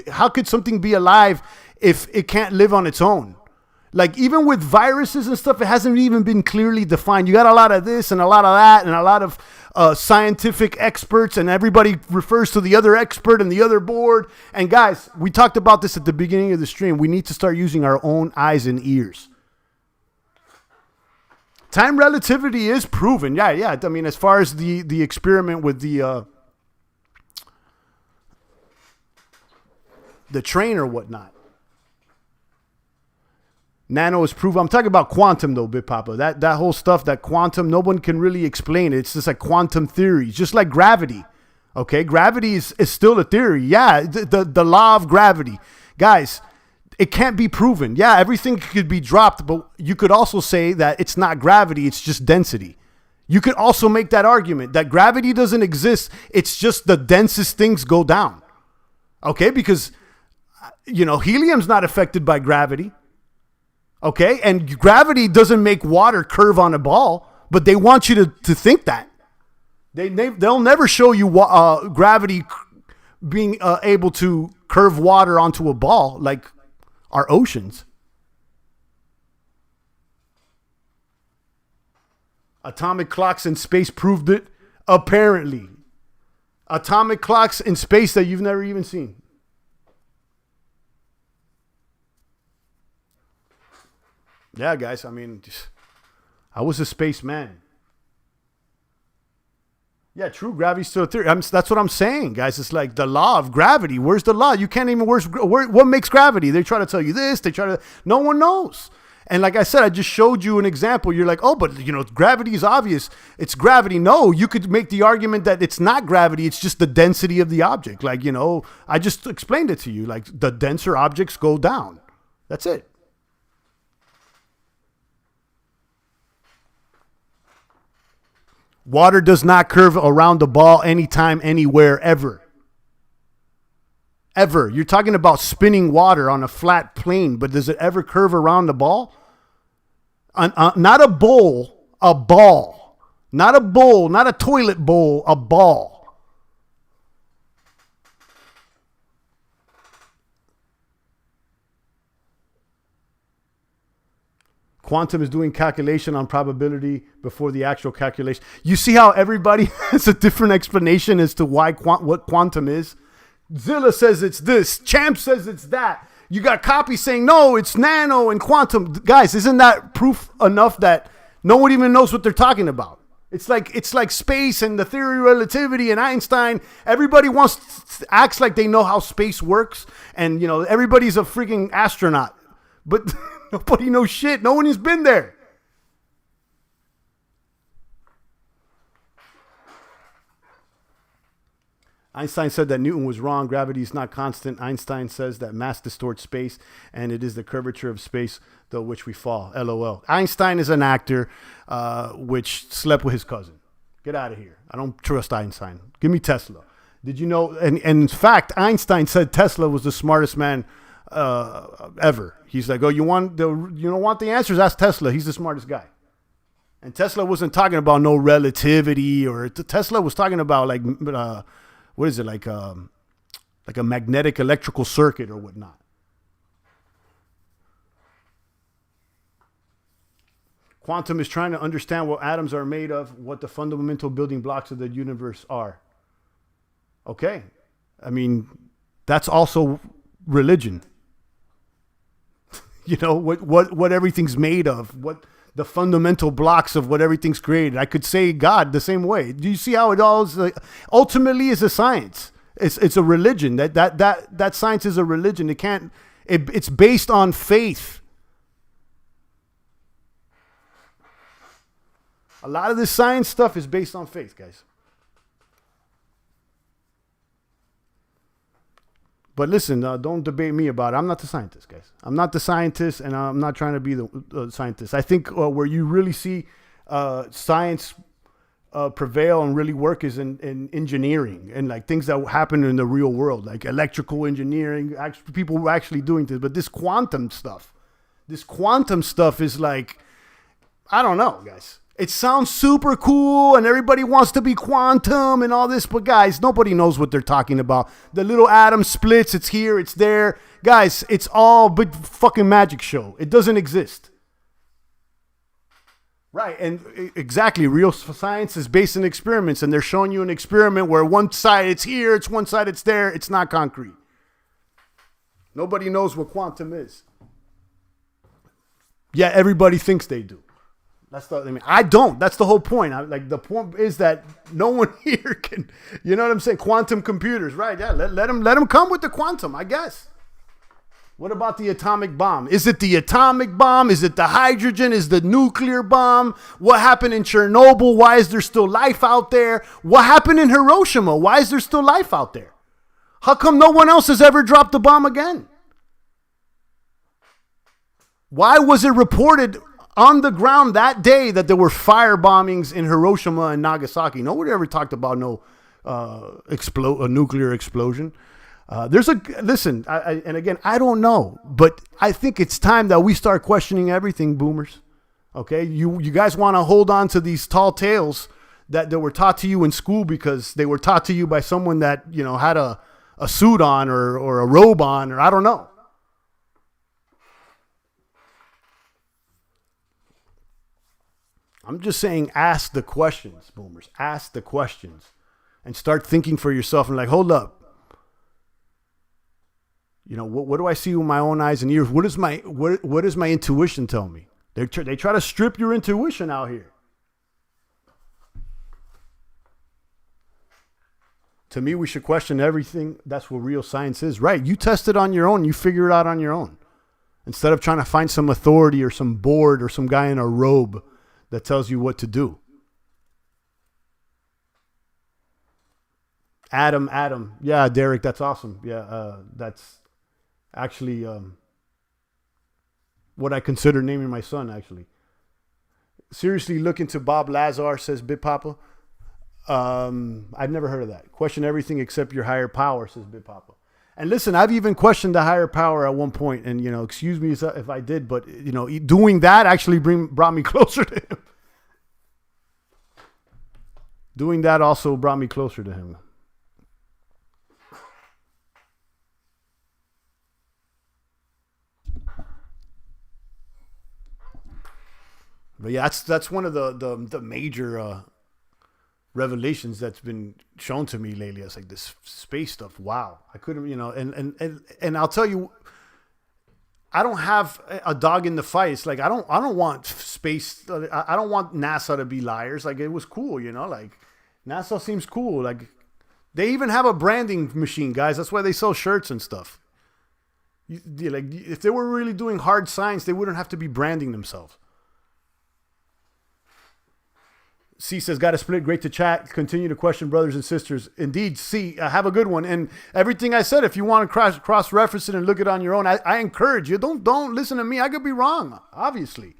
how could something be alive if it can't live on its own? Like even with viruses and stuff, it hasn't even been clearly defined. You got a lot of this and a lot of that and a lot of scientific experts, and everybody refers to the other expert and the other board. And guys, we talked about this at the beginning of the stream. We need to start using our own eyes and ears. Time relativity is proven. Yeah. I mean, as far as the experiment with the train or whatnot. Nano is proven. I'm talking about quantum though, Bit Papa. That whole stuff, that quantum, no one can really explain it. It's just like quantum theory, just like gravity. Okay, gravity is still a theory. Yeah, the law of gravity. Guys, it can't be proven. Yeah, everything could be dropped, but you could also say that it's not gravity, it's just density. You could also make that argument that gravity doesn't exist. It's just the densest things go down. Okay, because, helium's not affected by gravity. Okay, and gravity doesn't make water curve on a ball, but they want you to think that. They'll never show you gravity being able to curve water onto a ball like our oceans. Atomic clocks in space proved it, apparently. Atomic clocks in space that you've never even seen. Yeah, guys, I mean, I was a spaceman. Yeah, true, gravity's still a theory. That's what I'm saying, guys. It's like the law of gravity. Where's the law? You can't even, what makes gravity? They try to tell you this, no one knows. And like I said, I just showed you an example. You're like, oh, but, gravity is obvious. It's gravity. No, you could make the argument that it's not gravity. It's just the density of the object. Like, I just explained it to you. Like, the denser objects go down. That's it. Water does not curve around the ball anytime, anywhere, ever. Ever. You're talking about spinning water on a flat plane, but does it ever curve around the ball? Not a bowl, a ball. Not a bowl, not a toilet bowl, a ball. Quantum is doing calculation on probability before the actual calculation. You see how everybody has a different explanation as to why what quantum is? Zilla says it's this. Champ says it's that. You got Copy saying, no, it's nano and quantum. Guys, isn't that proof enough that no one even knows what they're talking about? It's like space and the theory of relativity and Einstein. Everybody acts like they know how space works. And, everybody's a freaking astronaut. But nobody knows shit. No one has been there. Einstein said that Newton was wrong. Gravity is not constant. Einstein says that mass distorts space, and it is the curvature of space through which we fall. LOL. Einstein is an actor which slept with his cousin. Get out of here. I don't trust Einstein. Give me Tesla. Did you know? And in fact, Einstein said Tesla was the smartest man ever. He's like, oh, you don't want the answers? Ask Tesla. He's the smartest guy. And Tesla wasn't talking about no relativity, or Tesla was talking about like, what is it, like a magnetic electrical circuit or whatnot. Quantum is trying to understand what atoms are made of, what the fundamental building blocks of the universe are. Okay. I mean, that's also religion. You know, what everything's made of, what the fundamental blocks of what everything's created. I could say God the same way. Do you see how it all is? Ultimately is a science. It's a religion. That science is a religion. It's based on faith. A lot of this science stuff is based on faith, guys. But listen, don't debate me about it. I'm not the scientist, guys. I'm not the scientist, and I'm not trying to be the scientist. I think where you really see science prevail and really work is in engineering and like things that happen in the real world, like electrical engineering. People were actually doing this. But this quantum stuff is like, I don't know, guys. It sounds super cool and everybody wants to be quantum and all this, but guys, nobody knows what they're talking about. The little atom splits, it's here, it's there. Guys, it's all big fucking magic show. It doesn't exist. Right, and exactly, real science is based on experiments, and they're showing you an experiment where one side it's here, it's one side it's there, it's not concrete. Nobody knows what quantum is. Yeah, everybody thinks they do. I don't. That's the whole point. The point is that no one here can, you know what I'm saying? Quantum computers, right? Yeah, let them come with the quantum, I guess. What about the atomic bomb? Is it the atomic bomb? Is it the hydrogen? Is the nuclear bomb? What happened in Chernobyl? Why is there still life out there? What happened in Hiroshima? Why is there still life out there? How come no one else has ever dropped a bomb again? Why was it reported on the ground that day that there were fire bombings in Hiroshima and Nagasaki? Nobody ever talked about a nuclear explosion. Listen, and again, I don't know, but I think it's time that we start questioning everything, boomers. Okay, you guys want to hold on to these tall tales that were taught to you in school because they were taught to you by someone that, you know, had a suit on or a robe on, or I don't know. I'm just saying, ask the questions, boomers. Ask the questions and start thinking for yourself and like, hold up. You know, what do I see with my own eyes and ears? What does my intuition tell me? They try to strip your intuition out here. To me, we should question everything. That's what real science is, right? You test it on your own. You figure it out on your own. Instead of trying to find some authority or some board or some guy in a robe that tells you what to do. Adam. Yeah, Derek, that's awesome. Yeah, that's actually what I consider naming my son, actually. Seriously, look into Bob Lazar, says Big Papa. I've never heard of that. Question everything except your higher power, says Big Papa. And listen, I've even questioned the higher power at one point, and, you know, excuse me if I did, but, you know, doing that actually brought me closer to him. Doing that also brought me closer to him. But yeah, that's one of the major revelations that's been shown to me lately. It's like this space stuff. Wow, I couldn't, you know, and I'll tell you, I don't have a dog in the fight. It's like I don't want space. I don't want NASA to be liars. Like, it was cool, you know. Like, NASA seems cool. Like, they even have a branding machine, guys. That's why they sell shirts and stuff. Like, if they were really doing hard science, they wouldn't have to be branding themselves. C says, got to split. Great to chat. Continue to question, brothers and sisters. Indeed, C, have a good one. And everything I said, if you want to cross-reference it and look it on your own, I encourage you. Don't listen to me. I could be wrong, obviously.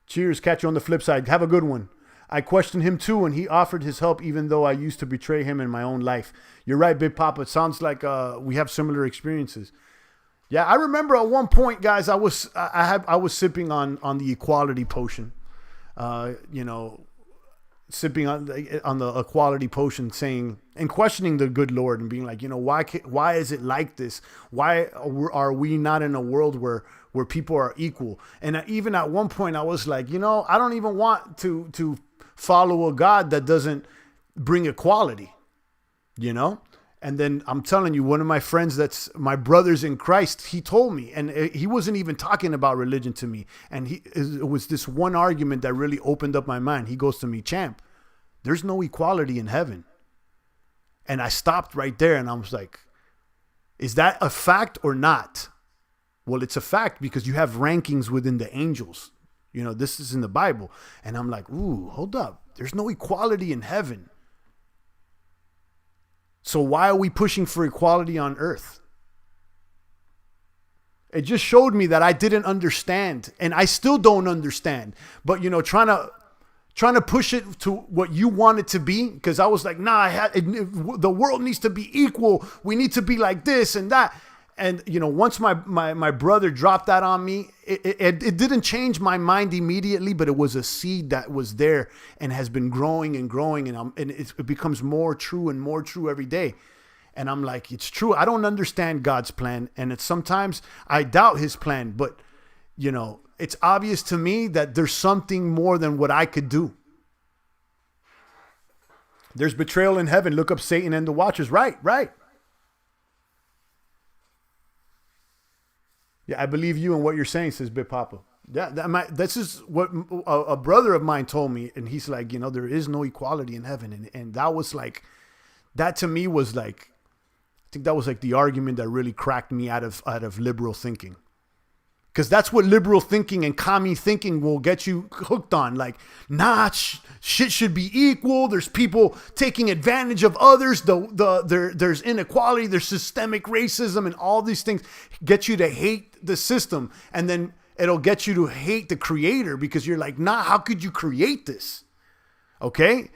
Cheers. Catch you on the flip side. Have a good one. I questioned him too, and he offered his help even though I used to betray him in my own life. You're right, Big Papa. It sounds like we have similar experiences. Yeah, I remember at one point, guys, I was sipping on the equality potion. Sipping on the equality potion, saying and questioning the good Lord and being like, why is it like this? Why are we not in a world where people are equal? And even at one point I was like, I don't even want to follow a God that doesn't bring equality, And then I'm telling you, one of my friends that's my brothers in Christ, he told me, and he wasn't even talking about religion to me. And it was this one argument that really opened up my mind. He goes to me, champ, there's no equality in heaven. And I stopped right there and I was like, is that a fact or not? Well, it's a fact because you have rankings within the angels. This is in the Bible. And I'm like, ooh, hold up. There's no equality in heaven. So why are we pushing for equality on earth? It just showed me that I didn't understand, and I still don't understand. But trying to push it to what you want it to be, because I was like, nah, the world needs to be equal. We need to be like this and that. And once my brother dropped that on me, it didn't change my mind immediately, but it was a seed that was there and has been growing and growing, and it becomes more true and more true every day. And I'm like, it's true. I don't understand God's plan, and sometimes I doubt His plan, but it's obvious to me that there's something more than what I could do. There's betrayal in heaven. Look up Satan and the Watchers. Right. Yeah, I believe you and what you're saying, says Big Papa. Yeah, this is what a brother of mine told me, and he's like, there is no equality in heaven, and that was like, that to me was like, I think that was like the argument that really cracked me out of liberal thinking, because that's what liberal thinking and commie thinking will get you hooked on. Like, nah, shit should be equal. There's people taking advantage of others. There's inequality. There's systemic racism, and all these things get you to hate the system. And then it'll get you to hate the creator, because you're like, nah, how could you create this? Okay?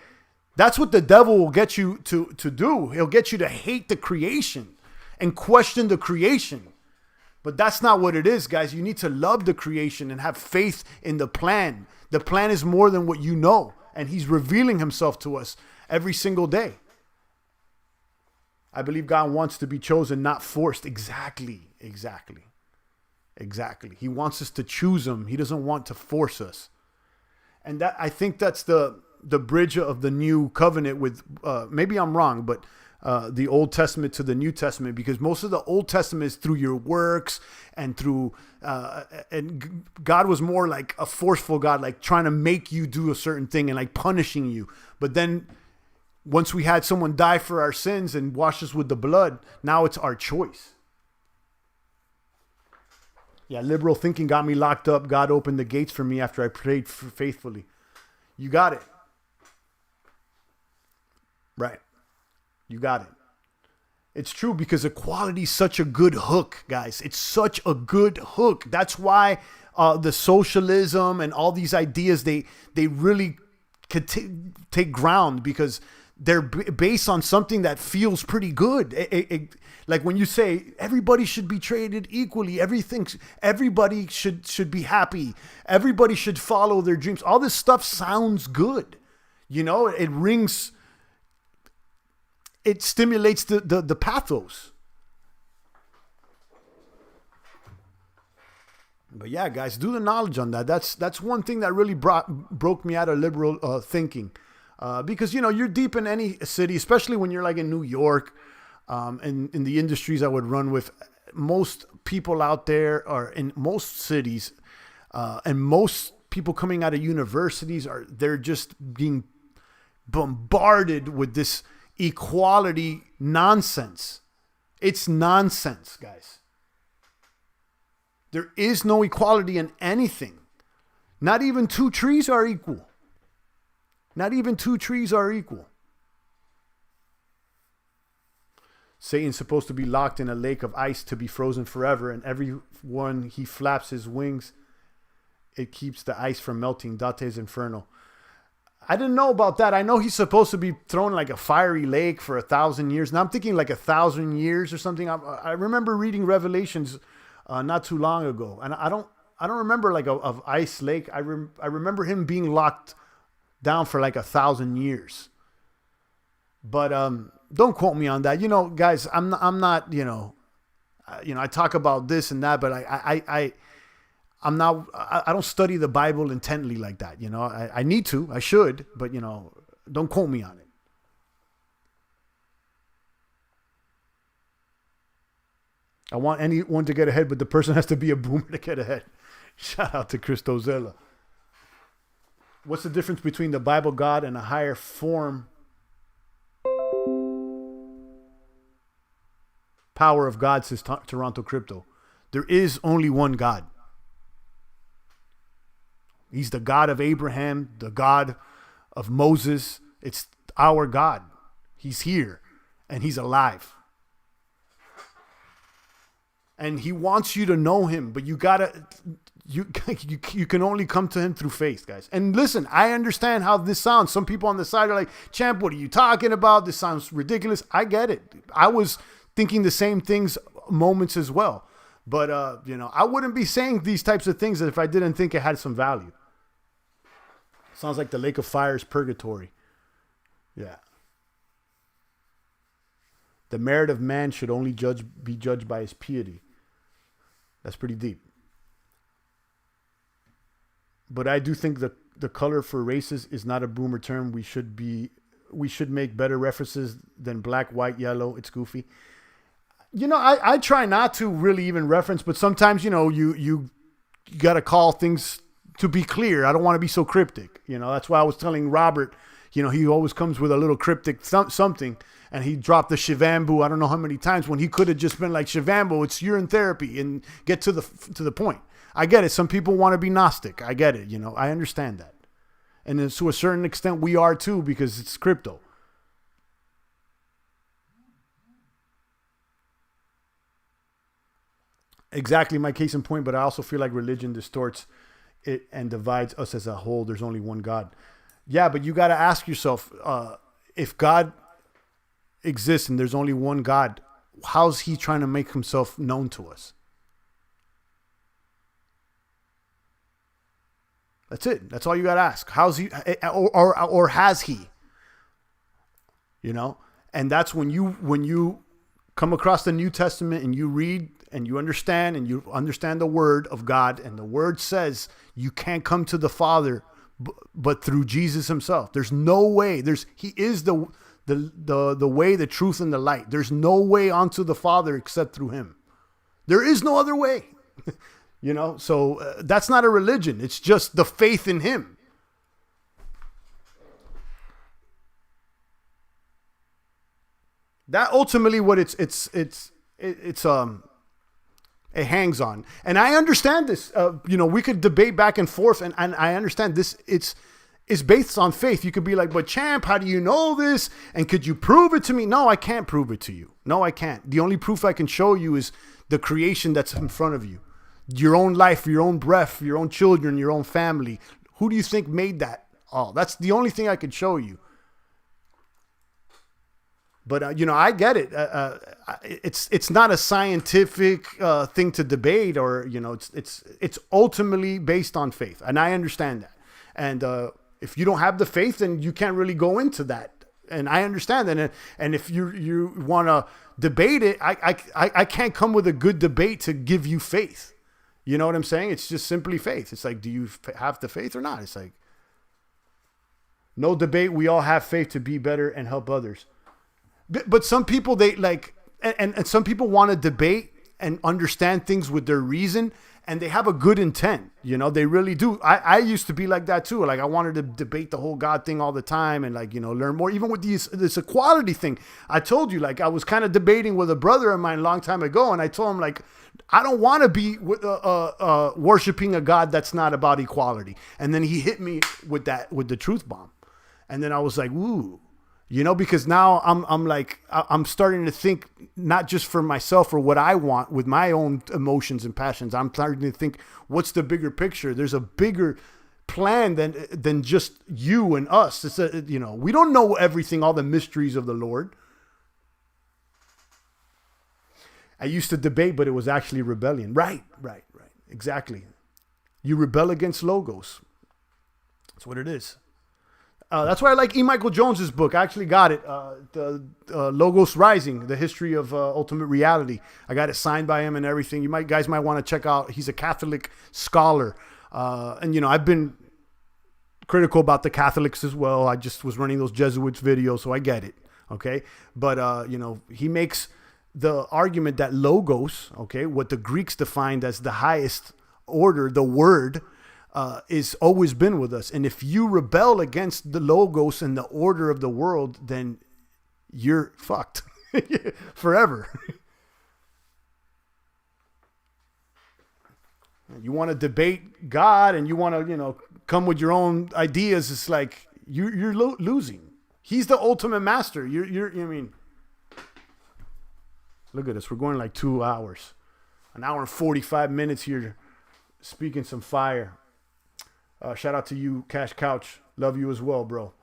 That's what the devil will get you to do. He'll get you to hate the creation and question the creation. But that's not what it is, guys. You need to love the creation and have faith in the plan. The plan is more than what you know, and He's revealing Himself to us every single day. I believe God wants to be chosen, not forced. Exactly. He wants us to choose Him. He doesn't want to force us. And that, I think that's the bridge of the new covenant with, maybe I'm wrong, but the Old Testament to the New Testament, because most of the Old Testament is through your works and through, and God was more like a forceful God, like trying to make you do a certain thing and like punishing you. But then once we had someone die for our sins and wash us with the blood, now it's our choice. Yeah, liberal thinking got me locked up. God opened the gates for me after I prayed faithfully. You got it. Right. You got it. It's true, because equality is such a good hook, guys. It's such a good hook. That's why the socialism and all these ideas, they really could take ground, because they're based on something that feels pretty good. Like when you say everybody should be treated equally, everybody should be happy, everybody should follow their dreams. All this stuff sounds good. It rings. It stimulates the pathos. But yeah, guys, do the knowledge on that. That's one thing that really broke me out of liberal thinking. Because, you're deep in any city, especially when you're like in New York, and in the industries I would run with. Most people out there are in most cities, and most people coming out of universities they're just being bombarded with this equality nonsense. It's nonsense, guys. There is no equality in anything. Not even two trees are equal. Not even two trees are equal. Satan's supposed to be locked in a lake of ice to be frozen forever, and everyone he flaps his wings, it keeps the ice from melting. Dante's Inferno. I didn't know about that. I know he's supposed to be thrown like a fiery lake for 1,000 years. Now I'm thinking like 1,000 years or something. I remember reading Revelations not too long ago, and I don't remember like of ice lake. I remember him being locked down for like 1,000 years. But don't quote me on that. You know, guys, I'm not. I talk about this and that, but I'm not. I don't study the Bible intently like that. You know, I need to. I should, but don't quote me on it. I want anyone to get ahead, but the person has to be a boomer to get ahead. Shout out to Christozella. What's the difference between the Bible God and a higher form power of God, says Toronto Crypto? There is only one God. He's the God of Abraham, the God of Moses. It's our God. He's here and he's alive. And he wants you to know him, but you can only come to him through faith, guys. And listen, I understand how this sounds. Some people on the side are like, Champ, what are you talking about? This sounds ridiculous. I get it. I was thinking the same things moments as well. But, I wouldn't be saying these types of things if I didn't think it had some value. Sounds like the lake of fire is purgatory. Yeah. The merit of man should only be judged by his piety. That's pretty deep. But I do think the color for races is not a boomer term. We should make better references than black, white, yellow. It's goofy. I try not to really even reference, but sometimes, you got to call things to be clear. I don't want to be so cryptic. That's why I was telling Robert, he always comes with a little cryptic something, and he dropped the Shivambu I don't know how many times when he could have just been like, Shivambu, it's urine therapy, and get to the point. I get it. Some people want to be Gnostic. I get it. I understand that. And then to a certain extent, we are too, because it's crypto. Exactly my case in point, but I also feel like religion distorts it and divides us as a whole. There's only one God. Yeah, but you got to ask yourself, if God exists and there's only one God, how's he trying to make himself known to us? That's it. That's all you got to ask. How's he, or has he? And that's when you come across the New Testament and you read and you understand the word of God, and the word says you can't come to the Father but through Jesus himself. There's no way. He is the way, the truth, and the light. There's no way onto the Father except through him. There is no other way. So that's not a religion. It's just the faith in him. That ultimately what it hangs on. And I understand this. We could debate back and forth, and I understand this. It's based on faith. You could be like, but Champ, how do you know this? And could you prove it to me? No, I can't prove it to you. No, I can't. The only proof I can show you is the creation that's in front of you. Your own life, your own breath, your own children, your own family. Who do you think made that all? That's the only thing I could show you. But, I get it. It's not a scientific thing to debate, or, it's ultimately based on faith. And I understand that. And if you don't have the faith, then you can't really go into that. And I understand that. And if you want to debate it, I can't come with a good debate to give you faith. You know what I'm saying? It's just simply faith. It's like, do you have the faith or not? It's like, no debate. We all have faith to be better and help others. But some people, they like, and some people want to debate and understand things with their reason, and they have a good intent. They really do. I used to be like that too. Like, I wanted to debate the whole God thing all the time and learn more, even with this equality thing. I told you, I was kind of debating with a brother of mine a long time ago, and I told him, I don't want to be worshiping a God that's not about equality. And then he hit me with the truth bomb. And then I was like, ooh. Because now I'm starting to think not just for myself or what I want with my own emotions and passions. I'm starting to think, what's the bigger picture? There's a bigger plan than just you and us. It's we don't know everything, all the mysteries of the Lord. I used to debate, but it was actually rebellion. Right. Exactly. You rebel against logos. That's what it is. That's why I like E. Michael Jones's book. I actually got it. The Logos Rising, the history of ultimate reality. I got it signed by him and everything. You guys might want to check out. He's a Catholic scholar. And I've been critical about the Catholics as well. I just was running those Jesuits videos, so I get it. Okay. But, he makes the argument that logos, okay, what the Greeks defined as the highest order, the word, is always been with us. And if you rebel against the logos and the order of the world, then you're fucked forever. You want to debate God and you want to, come with your own ideas. It's like you're losing. He's the ultimate master. Look at us. We're going like 2 hours, an hour and 45 minutes here, speaking some fire. Shout out to you, Cash Couch. Love you as well, bro.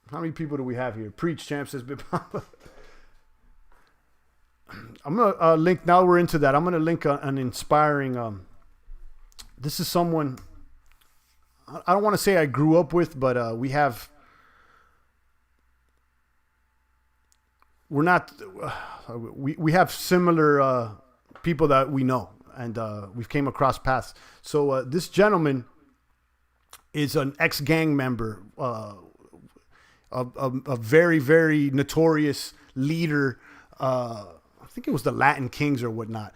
How many people do we have here? Preach, champ, says Big Papa. I'm going to link, now we're into that, I'm going to link an inspiring, this is someone, I don't want to say I grew up with, but we have similar people that we know, and we've came across paths. So this gentleman is an ex-gang member, a very, very notorious leader. I think it was the Latin Kings or whatnot.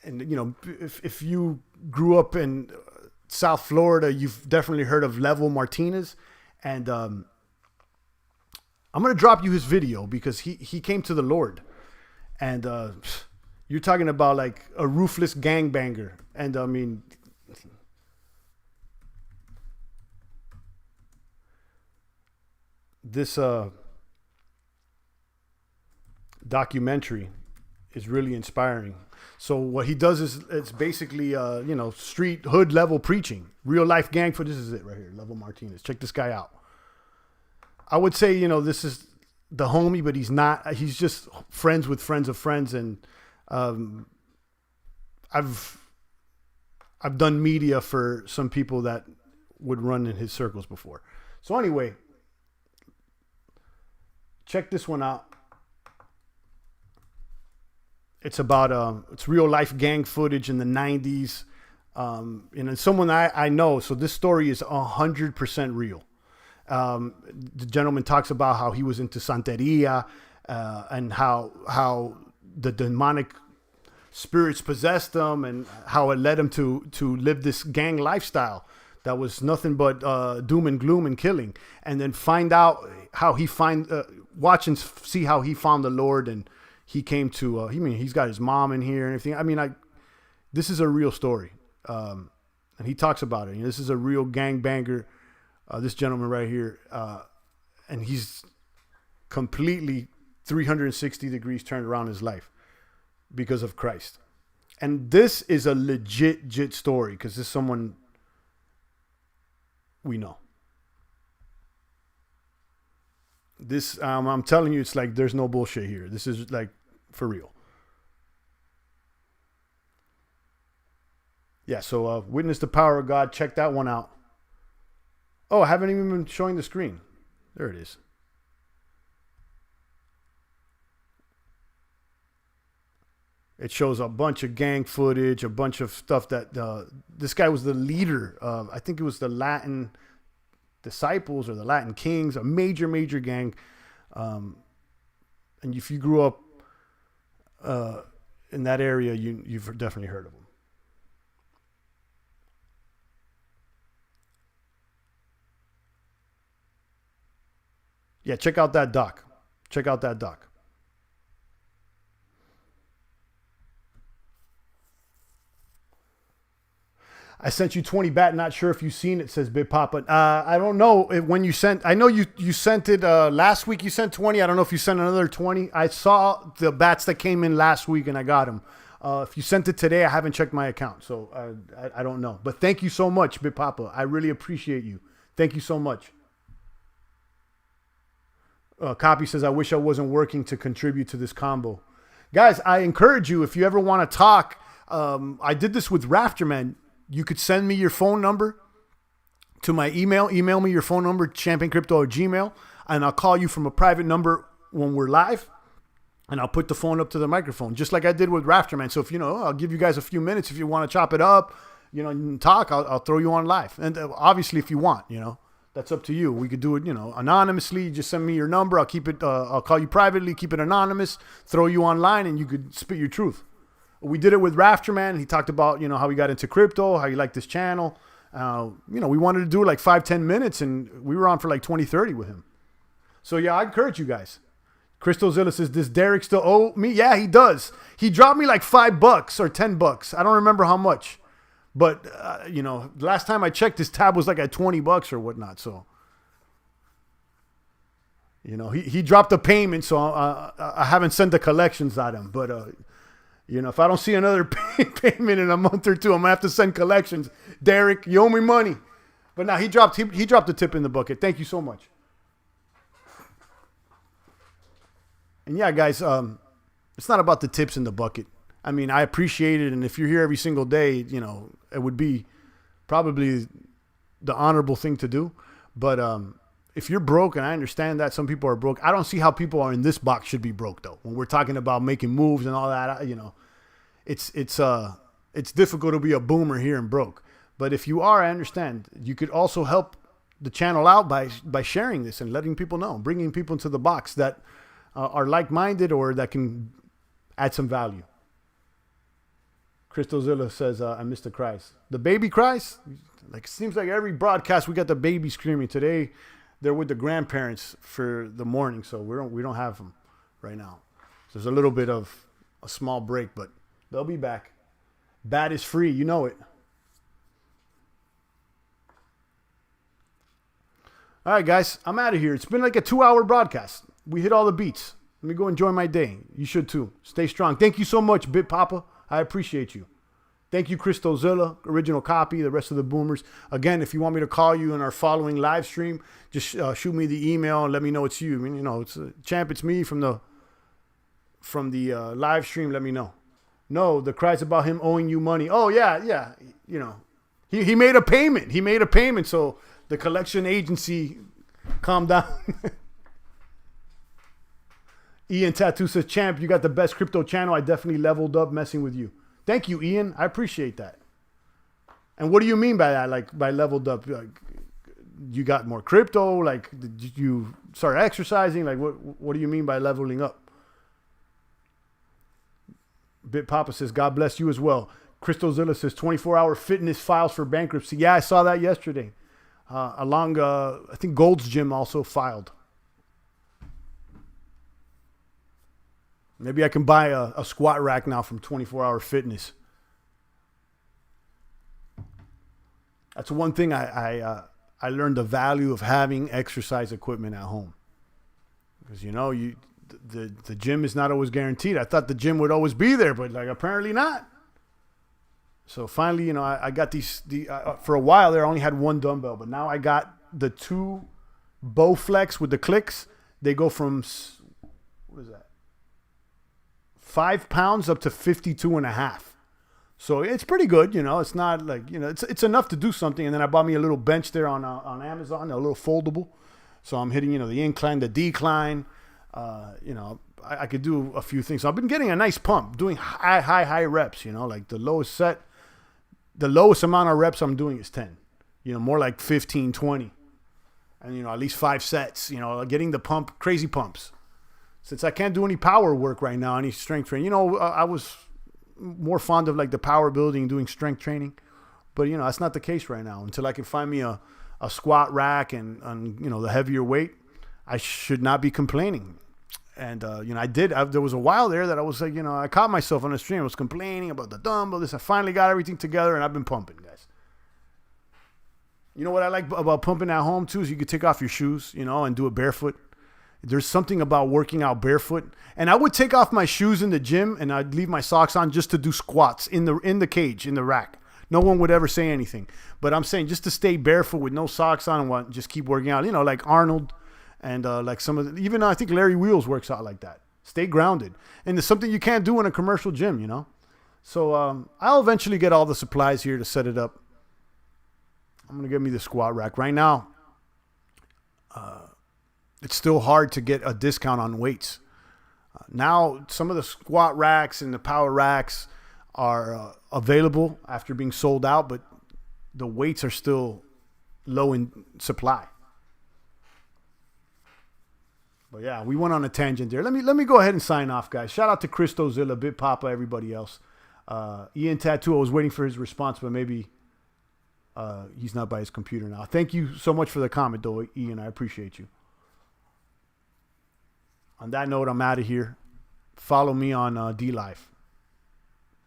And if you grew up in South Florida, you've definitely heard of Level Martinez. And I'm going to drop you his video because he came to the Lord. And you're talking about like a ruthless gangbanger. And I mean, this documentary is really inspiring. So what he does is it's basically street hood level preaching, real life gang footage. This is it right here, Level Martinez. Check this guy out. I would say this is the homie, but he's not. He's just friends with friends of friends, and I've done media for some people that would run in his circles before. So anyway, check this one out. It's about it's real life gang footage in the 90s. And it's someone I know. So this story is 100% real. The gentleman talks about how he was into Santeria, and how the demonic spirits possessed him, and how it led him to live this gang lifestyle that was nothing but doom and gloom and killing. And then find out how he watch and see how he found the Lord, and he came to, he's got his mom in here and everything. This is a real story. And he talks about it. This is a real gangbanger. This gentleman right here. And he's completely 360 degrees turned around his life because of Christ. And this is a legit story because this is someone we know. This, I'm telling you, it's like there's no bullshit here. This is like for real. Yeah, so Witness the Power of God. Check that one out. Oh, I haven't even been showing the screen. There it is. It shows a bunch of gang footage, a bunch of stuff that this guy was the leader of, I think it was the Latin Disciples or the Latin Kings, a major gang. And if you grew up in that area, you've definitely heard of them. Yeah, check out that doc. I sent you 20 bat. Not sure if you've seen it, says Big Papa. I don't know when you sent. I know you sent it last week. You sent 20. I don't know if you sent another 20. I saw the bats that came in last week and I got them. If you sent it today, I haven't checked my account, so I don't know. But thank you so much, Big Papa. I really appreciate you. Thank you so much. Copy says, I wish I wasn't working to contribute to this combo. Guys, I encourage you, if you ever want to talk, I did this with Rafterman. You could send me your phone number to my email. Email me your phone number, championcrypto@gmail.com, and I'll call you from a private number when we're live, and I'll put the phone up to the microphone, just like I did with Rafterman. So if, I'll give you guys a few minutes. If you want to chop it up, and talk, I'll throw you on live. And obviously, if you want, that's up to you. We could do it, anonymously. Just send me your number. I'll keep it, I'll call you privately, keep it anonymous, throw you online, and you could spit your truth. We did it with Rafterman. He talked about, how he got into crypto, how he liked this channel. We wanted to do like 5-10 minutes, and we were on for like 20-30 with him. So yeah, I encourage you guys. Crystozilla says, does Derek still owe me? Yeah, he does. He dropped me like $5 or $10. I don't remember how much. But, last time I checked, his tab was like at $20 or whatnot. So, he dropped a payment, so I haven't sent the collections at him. But, if I don't see another payment in a month or two, I'm going to have to send collections. Derek, you owe me money. But now he dropped the tip in the bucket. Thank you so much. And yeah, guys, it's not about the tips in the bucket. I mean, I appreciate it. And if you're here every single day, it would be probably the honorable thing to do. But if you're broke, and I understand that some people are broke, I don't see how people are in this box should be broke, though. When we're talking about making moves and all that, it's difficult to be a boomer here and broke. But if you are, I understand. You could also help the channel out by sharing this and letting people know, bringing people into the box that are like-minded or that can add some value. Crystozilla says, I missed the cries. The baby cries? Like, seems like every broadcast we got the baby screaming. Today, they're with the grandparents for the morning, so we don't have them right now. So there's a little bit of a small break, but they'll be back. Bad is free. You know it. All right, guys. I'm out of here. It's been like a 2-hour broadcast. We hit all the beats. Let me go enjoy my day. You should, too. Stay strong. Thank you so much, Bit Papa. I appreciate you. Thank you, Crystozilla, original copy, the rest of the boomers. Again, if you want me to call you in our following live stream, just shoot me the email and let me know it's you. I mean, it's Champ, it's me from the live stream. Let me know. No, the cries about him owing you money. Oh yeah. He made a payment. He made a payment, so the collection agency calmed down. Ian Tattoo says, Champ, you got the best crypto channel. I definitely leveled up messing with you. Thank you, Ian. I appreciate that. And what do you mean by that? Like, by leveled up? Like, you got more crypto? Like, did you start exercising? Like, what do you mean by leveling up? Bit Papa says, God bless you as well. Crystozilla says, 24-hour fitness files for bankruptcy. Yeah, I saw that yesterday. I think Gold's Gym also filed. Maybe I can buy a squat rack now from 24-hour fitness. That's one thing I learned the value of having exercise equipment at home. Because, the gym is not always guaranteed. I thought the gym would always be there, but like apparently not. So finally, I got for a while there, I only had one dumbbell, but now I got the 2 Bowflex with the clicks. They go from, what is that? 5 pounds up to 52.5. So it's pretty good, It's not like, it's enough to do something. And then I bought me a little bench there on Amazon, a little foldable. So I'm hitting, the incline, the decline. I could do a few things. So I've been getting a nice pump, doing high reps. Like the lowest amount of reps I'm doing is 10. More like 15, 20, and at least 5 sets. Getting the pump, crazy pumps. Since I can't do any power work right now, any strength training. I was more fond of like the power building, doing strength training. But, that's not the case right now. Until I can find me a squat rack and the heavier weight, I should not be complaining. And, I did. There was a while there that I was like, I caught myself on the stream. I was complaining about the dumbbell. I finally got everything together, and I've been pumping, guys. You know what I like about pumping at home, too, is you can take off your shoes, and do it barefoot. There's something about working out barefoot. And I would take off my shoes in the gym and I'd leave my socks on just to do squats in the cage, in the rack. No one would ever say anything. But I'm saying just to stay barefoot with no socks on and just keep working out. You know, like Arnold and like some of the, even I think Larry Wheels works out like that. Stay grounded. And it's something you can't do in a commercial gym, you know. So I'll eventually get all the supplies here to set it up. I'm going to get me the squat rack. Right now, it's still hard to get a discount on weights. Now, some of the squat racks and the power racks are available after being sold out, but the weights are still low in supply. But yeah, we went on a tangent there. Let me go ahead and sign off, guys. Shout out to Christozilla, Big Papa, everybody else. Ian Tattoo, I was waiting for his response, but maybe he's not by his computer now. Thank you so much for the comment, though, Ian. I appreciate you. On that note, I'm out of here. Follow me on DLive.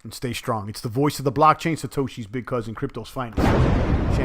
And stay strong. It's the voice of the blockchain, Satoshi's big cousin, crypto's finest.